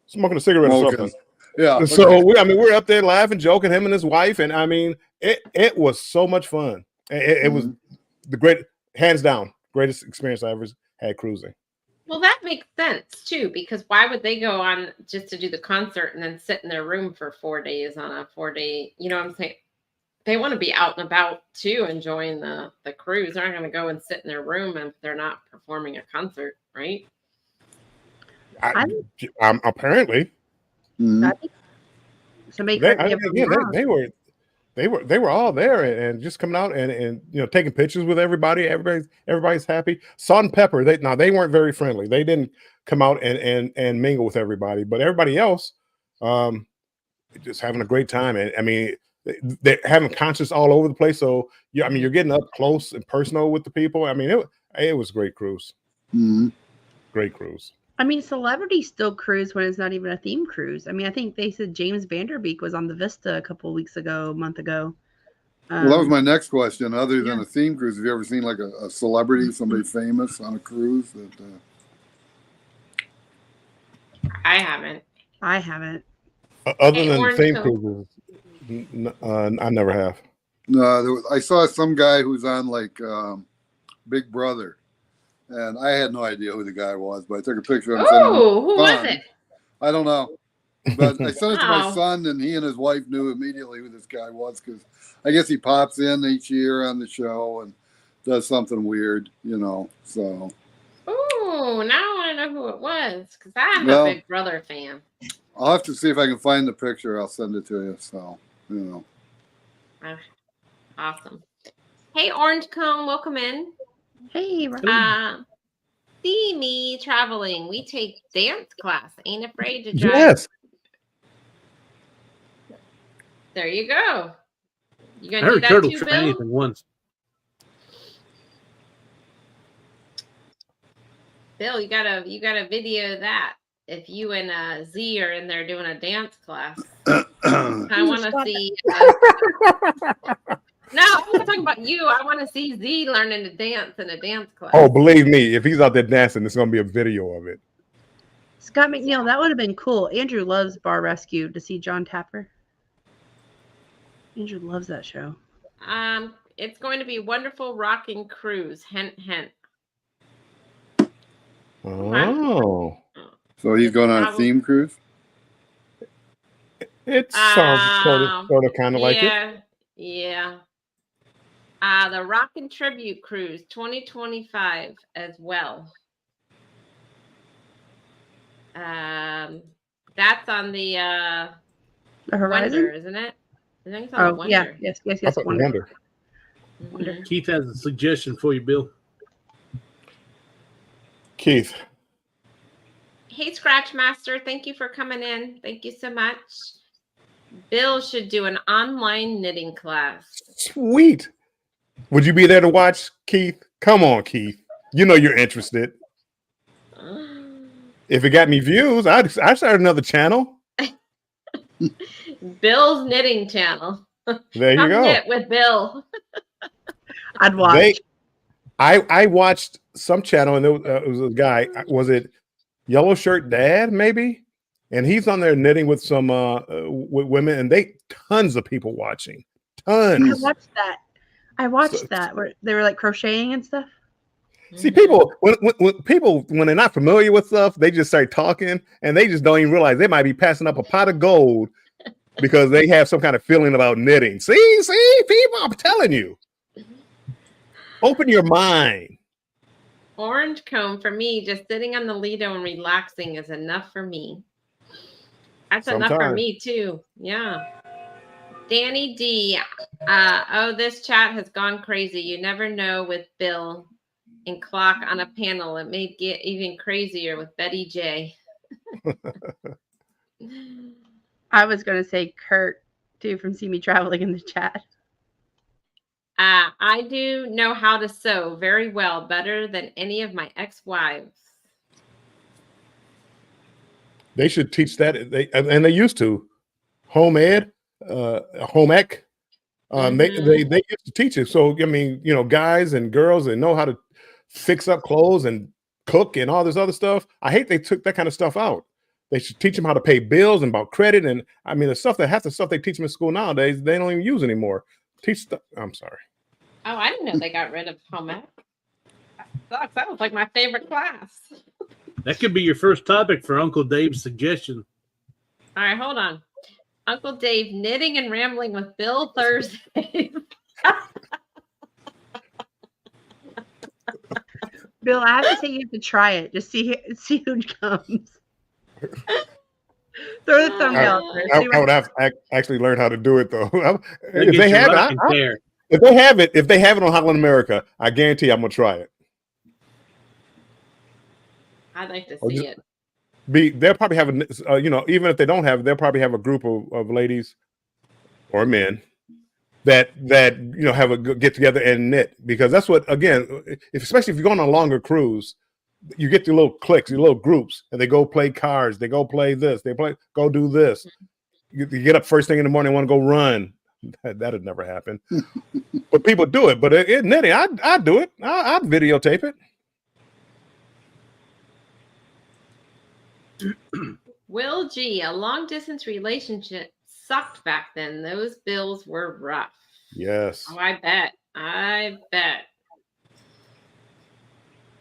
smoking a cigarette or smoking? something. Yeah. So we're up there laughing, joking, him and his wife, and I mean, it was so much fun. It was the hands down greatest experience I ever had cruising. Well, that makes sense too, because why would they go on just to do the concert and then sit in their room for 4 days on a 4-day? You know what I'm saying? They want to be out and about too, enjoying the cruise. They're not going to go and sit in their room if they're not performing a concert, right? Apparently, Mhm. Somebody correct me if I'm wrong. they were all there and just coming out and taking pictures with everybody. Everybody's happy. Salt and Pepper, they weren't very friendly. They didn't come out and mingle with everybody, but everybody else just having a great time. And I mean, they're having concerts all over the place. So yeah, I mean, you're getting up close and personal with the people. I mean, it was a great cruise. Mhm. Great cruise. I mean, celebrities still cruise when it's not even a theme cruise. I mean, I think they said James Vanderbeek was on the Vista a month ago. Well, that was my next question. Other than yeah. a theme cruise, have you ever seen like a celebrity, somebody famous on a cruise? That I haven't. I haven't. Other Hey, than Orange theme Hill. cruises, I never have. I saw some guy who's on like Big Brother. And I had no idea who the guy was, but I took a picture of him. Sent him to Oh, who my was son. it? I don't know. But I sent it to my Wow. son, and he and his wife knew immediately who this guy was because I guess he pops in each year on the show and does something weird, you know. So, Oh, now I want to know who it was because I'm Well- a Big Brother fan. I'll have to see if I can find the picture. I'll send it to you. So, you know. Awesome. Hey, Orange Cone, welcome in. Hey, Rob. See me traveling. We take dance class. Ain't afraid to drive. Yes. There you go. You I gonna do heard that Kurt will too, try Bill? anything once. Bill, you gotta video that. If you and Z are in there doing a dance class, I want to see. No, I'm not talking about you. I want to see Z learning to dance in a dance class. Oh, believe me, if he's out there dancing, there's gonna be a video of it. Scott McNeil, that would have been cool. Andrew loves Bar Rescue to see John Tapper. Andrew loves that show. It's going to be wonderful rocking cruise. Hint, hint. Oh, So he's going on a theme cruise? it sounds sort of kind of like it. Yeah. The Rockin' Tribute Cruise 2025 as well. That's on the The Horizon? Wonder, isn't it? I think it's on the Oh, Wonder. yeah. Yes. I thought Wonder. Wonder. Mhm. Keith has a suggestion for you, Bill. Keith, Hey, Scratch Master, thank you for coming in. Thank you so much. Bill should do an online knitting class. sweet. Would you be there to watch, Keith? Come on, Keith. You know you're interested. If it got me views, I'd start another channel. Bill's knitting channel. There you Come go. knit with Bill. I'd watch. I watched some channel and there was a guy. Was it Yellow Shirt Dad? Maybe, and he's on there knitting with some with women, and tons of people watching. Tons. I watched that where they were like crocheting and stuff. See, people when they're not familiar with stuff, they just start talking, and they just don't even realize they might be passing up a pot of gold because they have some kind of feeling about knitting. See, people, I'm telling you, open your mind. Orange Cone for me, just sitting on the Lido and relaxing is enough for me. That's enough for Sometimes. me too. Yeah. Danny D. This chat has gone crazy. You never know with Bill and Clock on a panel. It may get even crazier with Betty J. I was going to say Kurt, too, from See Me Traveling in the chat. I do know how to sew very well, better than any of my ex-wives. They should teach that. They used to home ec. They used to teach it. So I mean, you know, guys and girls that know how to fix up clothes and cook and all this other stuff. I hate they took that kind of stuff out. They should teach them how to pay bills and about credit. And I mean, half the stuff they teach them in school nowadays, they don't even use anymore. I'm sorry. Oh, I didn't know they got rid of home ec. That sucks. That was like my favorite class. That could be your first topic for Uncle Dave's suggestion. All right, hold on. Uncle Dave knitting and rambling with Bill Thursday. Bill, I have to say you have to try it. Just see who comes. Throw the thumbnail out there. I See what- would have to actually learn how to do it though. That if gets they you have rocking it, pair. if they have it on Holland America, I guarantee I'm gonna try it. I'd like to Or see just- it. They'll probably have even if they don't have it, they'll probably have a group of ladies or men that have a good get together and knit, because that's what, again, especially if you're going on a longer cruise, you get your little cliques, your little groups, and they go play cards, they go play this, go do this. You get up first thing in the morning, want to go run. That'd never happen. But people do it. But knitting, I'd do it. I'd videotape it. Will G, a long distance relationship sucked back then. Those bills were rough. Yes. Oh, I bet.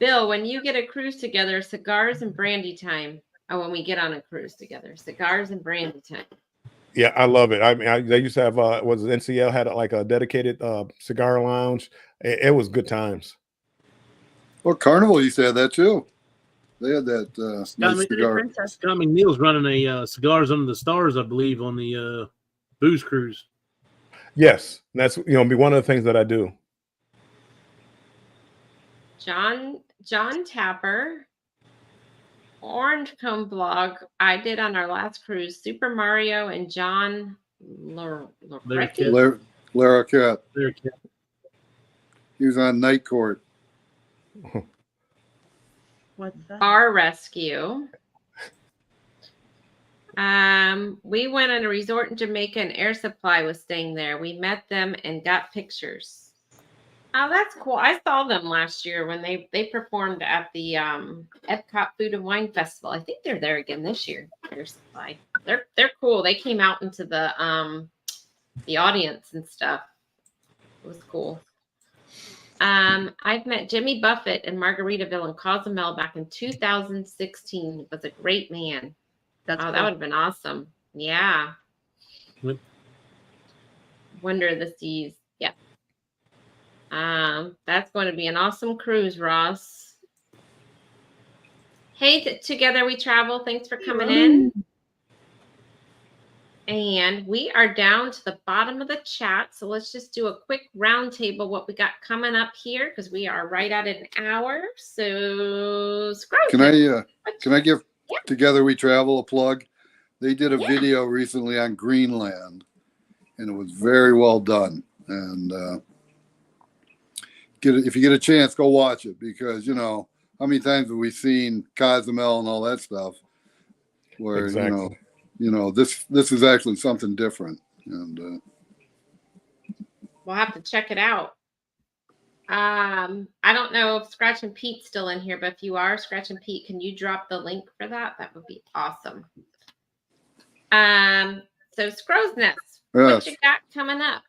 Bill, when you get a cruise together, cigars and brandy time. Oh, when we get on a cruise together, cigars and brandy time. Yeah, I love it. I mean, they used to have was it NCL had like a dedicated cigar lounge. It was good times. Well, Carnival used to have that too. They had that Scott, nice cigar. Scott McNeil's running a Cigars Under the Stars, I believe, on the booze cruise. Yes, that's be one of the things that I do. John Tapper, Orange Cone blog. I did on our last cruise. Super Mario and John Larroquette. Larroquette. Larroquette. He was on Night Court. What's that? Bar Rescue. We went on a resort in Jamaica and Air Supply was staying there. We met them and got pictures. Oh, that's cool. I saw them last year when they performed at the Epcot Food and Wine Festival. I think they're there again this year. Air Supply. They're cool. They came out into the audience and stuff. It was cool. I've met Jimmy Buffett in Margaritaville and Cozumel back in 2016. He was a great man. That's that cool. would have been awesome. Yeah. What? Wonder of the Seas. Yeah. That's going to be an awesome cruise, Ross. Hey, Together We Travel. Thanks for coming in. And we are down to the bottom of the chat. So let's just do a quick roundtable what we got coming up here because we are right at an hour. So Can I give Together We Travel a plug? They did a video recently on Greenland, and it was very well done. And if you get a chance, go watch it because how many times have we seen Cozumel and all that stuff where Exactly. this is actually something different, and we'll have to check it out. I don't know if Scratch and Pete's still in here, but if you are, Scratch and Pete, can you drop the link for that? That would be awesome. So Scrow's Nest, what you got coming up?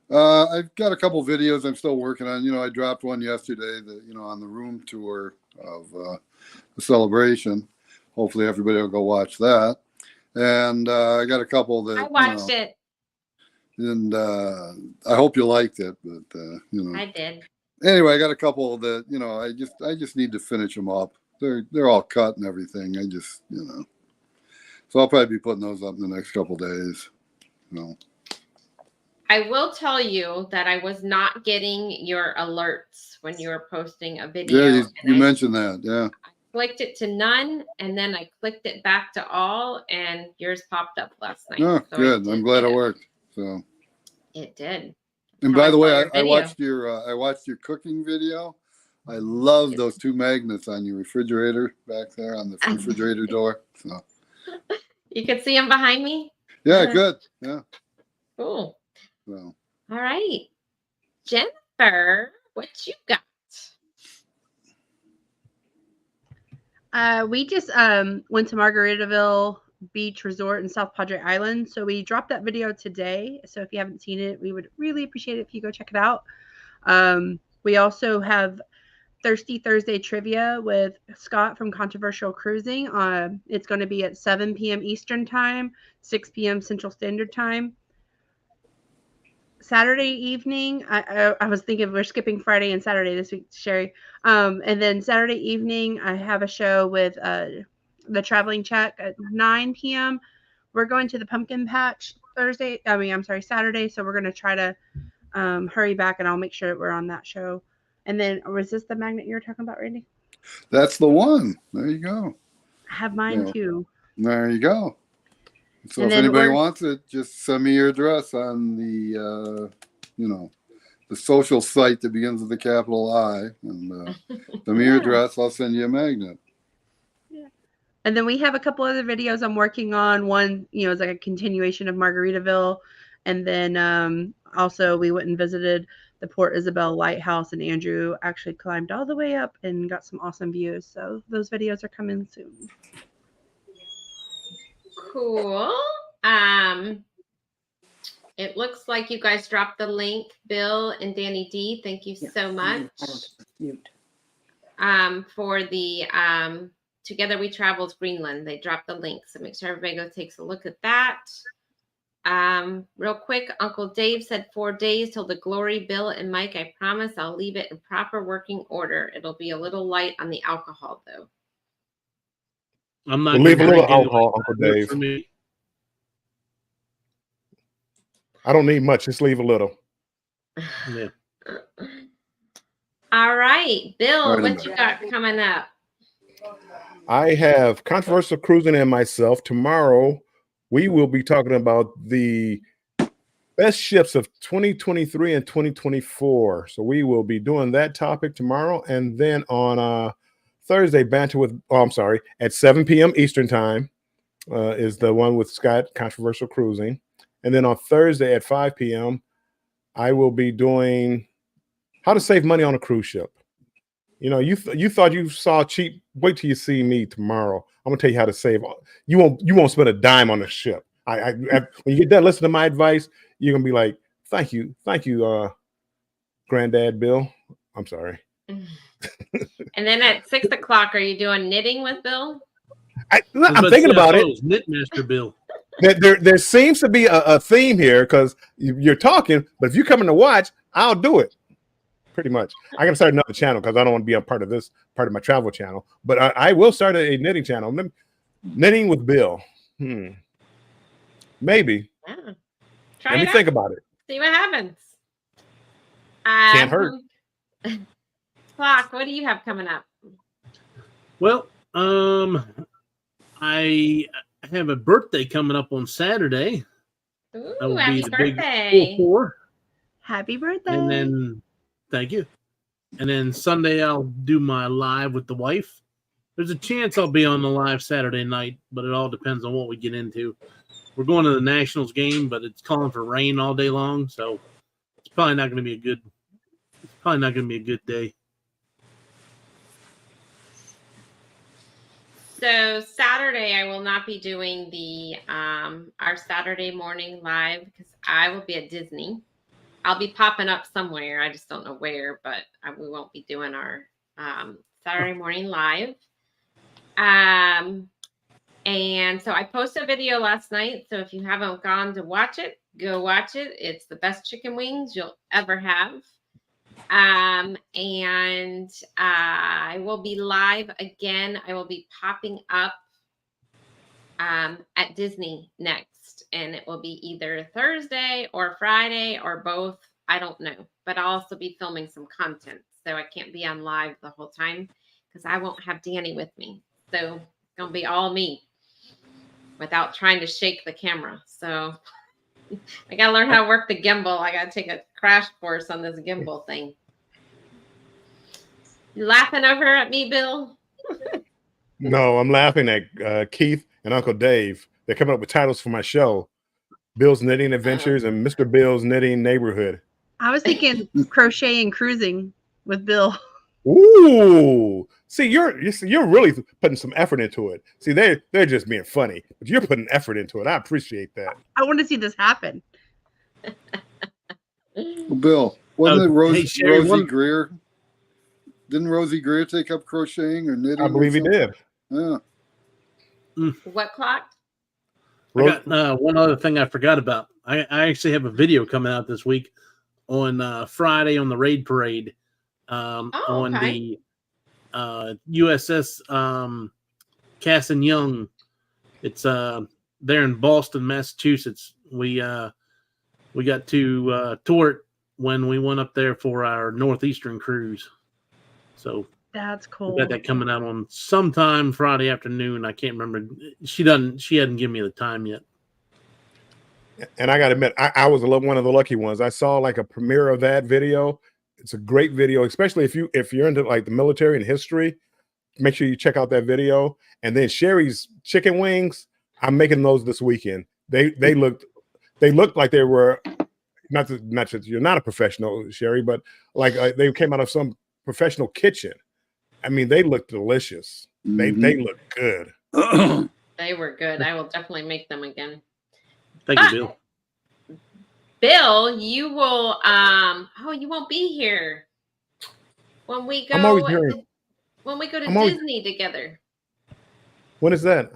I've got a couple videos I'm still working on. I dropped one yesterday on the room tour of the celebration. Hopefully everybody will go watch that. And I got a couple that I watched it. And I hope you liked it, but I did. Anyway, I got a couple that I just need to finish them up. They're all cut and everything. I just so I'll probably be putting those up in the next couple days. I will tell you that I was not getting your alerts when you were posting a video. Yeah, you mentioned that. Yeah. I clicked it to none, and then I clicked it back to all, and yours popped up last night. Oh, so good. I'm glad it worked. So it did. And by the way, I watched your cooking video. I love those two magnets on your refrigerator back there on the refrigerator door. So you can see them behind me. Yeah, good. Yeah. Cool. So. All right, Jennifer, what you got? We just went to Margaritaville Beach Resort in South Padre Island. So we dropped that video today. So if you haven't seen it, we would really appreciate it if you go check it out. We also have Thirsty Thursday trivia with Scott from Controversial Cruising. It's going to be at 7 p.m. Eastern Time, 6 p.m. Central Standard Time. Saturday evening, I was thinking we're skipping Friday and Saturday this week, Sherry. And then Saturday evening, I have a show with the Traveling Check at 9 p.m. We're going to the Pumpkin Patch Saturday. So we're going to try to hurry back, and I'll make sure we're on that show. And then, was this the magnet you were talking about, Randy? That's the one. There you go. I have mine too. There you go. So if anybody wants it, just send me your address on the, the social site that begins with the capital I, and send me your address. I'll send you a magnet. Yeah. And then we have a couple other videos I'm working on. One, is like a continuation of Margaritaville, and then also we went and visited the Port Isabel Lighthouse, and Andrew actually climbed all the way up and got some awesome views. So those videos are coming soon. Cool. It looks like you guys dropped the link, Bill and Danny D. Thank you so much. Mute. for the Together We Travel's Greenland. They dropped the link, so make sure everybody go takes a look at that. Real quick, Uncle Dave said 4 days till the glory. Bill and Mike, I promise I'll leave it in proper working order. It'll be a little light on the alcohol, though. I'm not We'll leave a gonna little drink alcohol, anyway. Uncle That works Dave. for me. I don't need much. Just leave a little. Yeah. All right, Bill, All right, what you got coming up? I have Controversial Cruising and myself. Tomorrow, we will be talking about the best ships of 2023 and 2024. So we will be doing that topic tomorrow. And then on Thursday, Banter with, at 7 p.m. Eastern Time is the one with Scott, Controversial Cruising. And then on Thursday at 5 p.m., I will be doing how to save money on a cruise ship. You know, you thought you saw cheap. Wait till you see me tomorrow. I'm gonna tell you how to save. You won't spend a dime on the ship. When you get done listening to my advice, you're gonna be like, thank you, Granddad Bill. I'm sorry. And then at 6 o'clock, are you doing knitting with Bill? I'm thinking about it. Knitmaster Bill. There seems to be a theme here because you're talking, but if you're coming to watch, I'll do it. Pretty much. I gotta start another channel because I don't want to be a part of this part of my travel channel. But I will start a knitting channel. Knitting with Bill. Maybe. Yeah. Let me think about it. See what happens. Can't hurt. Clock, what do you have coming up? Well, I have a birthday coming up on Saturday. Ooh, That will happy be the big birthday. 4-4. Happy birthday. And then, thank you. And then Sunday, I'll do my live with the wife. There's a chance I'll be on the live Saturday night, but it all depends on what we get into. We're going to the Nationals game, but it's calling for rain all day long, so it's probably not going to be a good. It's probably not going to be a good day. So Saturday, I will not be doing the our Saturday morning live because I will be at Disney. I'll be popping up somewhere. I just don't know where, but we won't be doing our Saturday morning live. And so I posted a video last night. So if you haven't gone to watch it, go watch it. It's the best chicken wings you'll ever have. And I will be live again. I will be popping up at Disney next, and it will be either Thursday or Friday or both. I don't know, but I'll also be filming some content, so I can't be on live the whole time because I won't have Danny with me. So it's gonna be all me without trying to shake the camera. So I gotta learn how to work the gimbal. I gotta take a crash course on this gimbal thing. You laughing over at me, Bill? No, I'm laughing at Keith and Uncle Dave. They're coming up with titles for my show: Bill's Knitting Adventures and Mr. Bill's Knitting Neighborhood. I was thinking crochet and cruising with Bill. Ooh, see, you're really putting some effort into it. See, they're just being funny, but you're putting effort into it. I appreciate that. I want to see this happen. Well, Bill, wasn't it hey, Sherry, Rosie Greer? Didn't Rosie Greer take up crocheting or knitting? I believe he did. Yeah. What clock? I got one other thing I forgot about. I actually have a video coming out this week on Friday on the Raid Parade on the USS Cass and Young. It's there in Boston, Massachusetts. We got to tour it when we went up there for our Northeastern cruise. So That's cool. we got that coming out on sometime Friday afternoon. I can't remember. She hadn't given me the time yet. And I got to admit, I was one of the lucky ones. I saw like a premiere of that video. It's a great video, especially if you're into like the military and history. Make sure you check out that video. And then Sherry's chicken wings, I'm making those this weekend. They looked like they were not that you're not a professional, Sherry, but like they came out of some professional kitchen. I mean, they look delicious. Mm-hmm. They look good. They were good. I will definitely make them again. Thank you, Bill. Bill, you will you won't be here when we go. I'm always here. When we go to I'm always- Disney together. When is that?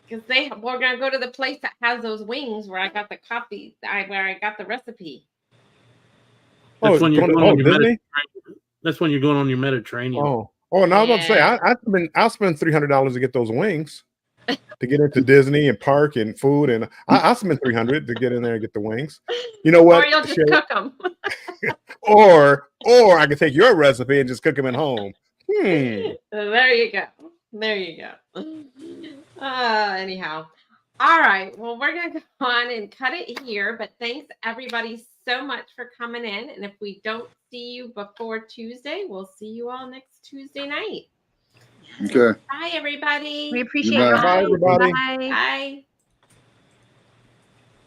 Because we're gonna go to the place that has those wings where I got the copy, where I got the recipe. That's when you're going on your Disney? That's when you're going on your Mediterranean. Oh, and I was about to say, Yeah. I'll spend $300 to get those wings, to get into Disney and park and food, and I'll spend $300 to get in there and get the wings. You know what? Or you'll just Sherry? cook them. Or I can take your recipe and just cook them at home. There you go. There you go. Anyhow. All right. Well, we're going to go on and cut it here. But thanks, everybody, so much for coming in. And if we don't see you before Tuesday, we'll see you all next Tuesday night. Okay. Bye, everybody. We appreciate Goodbye. y'all. Bye, everybody. Bye. Bye.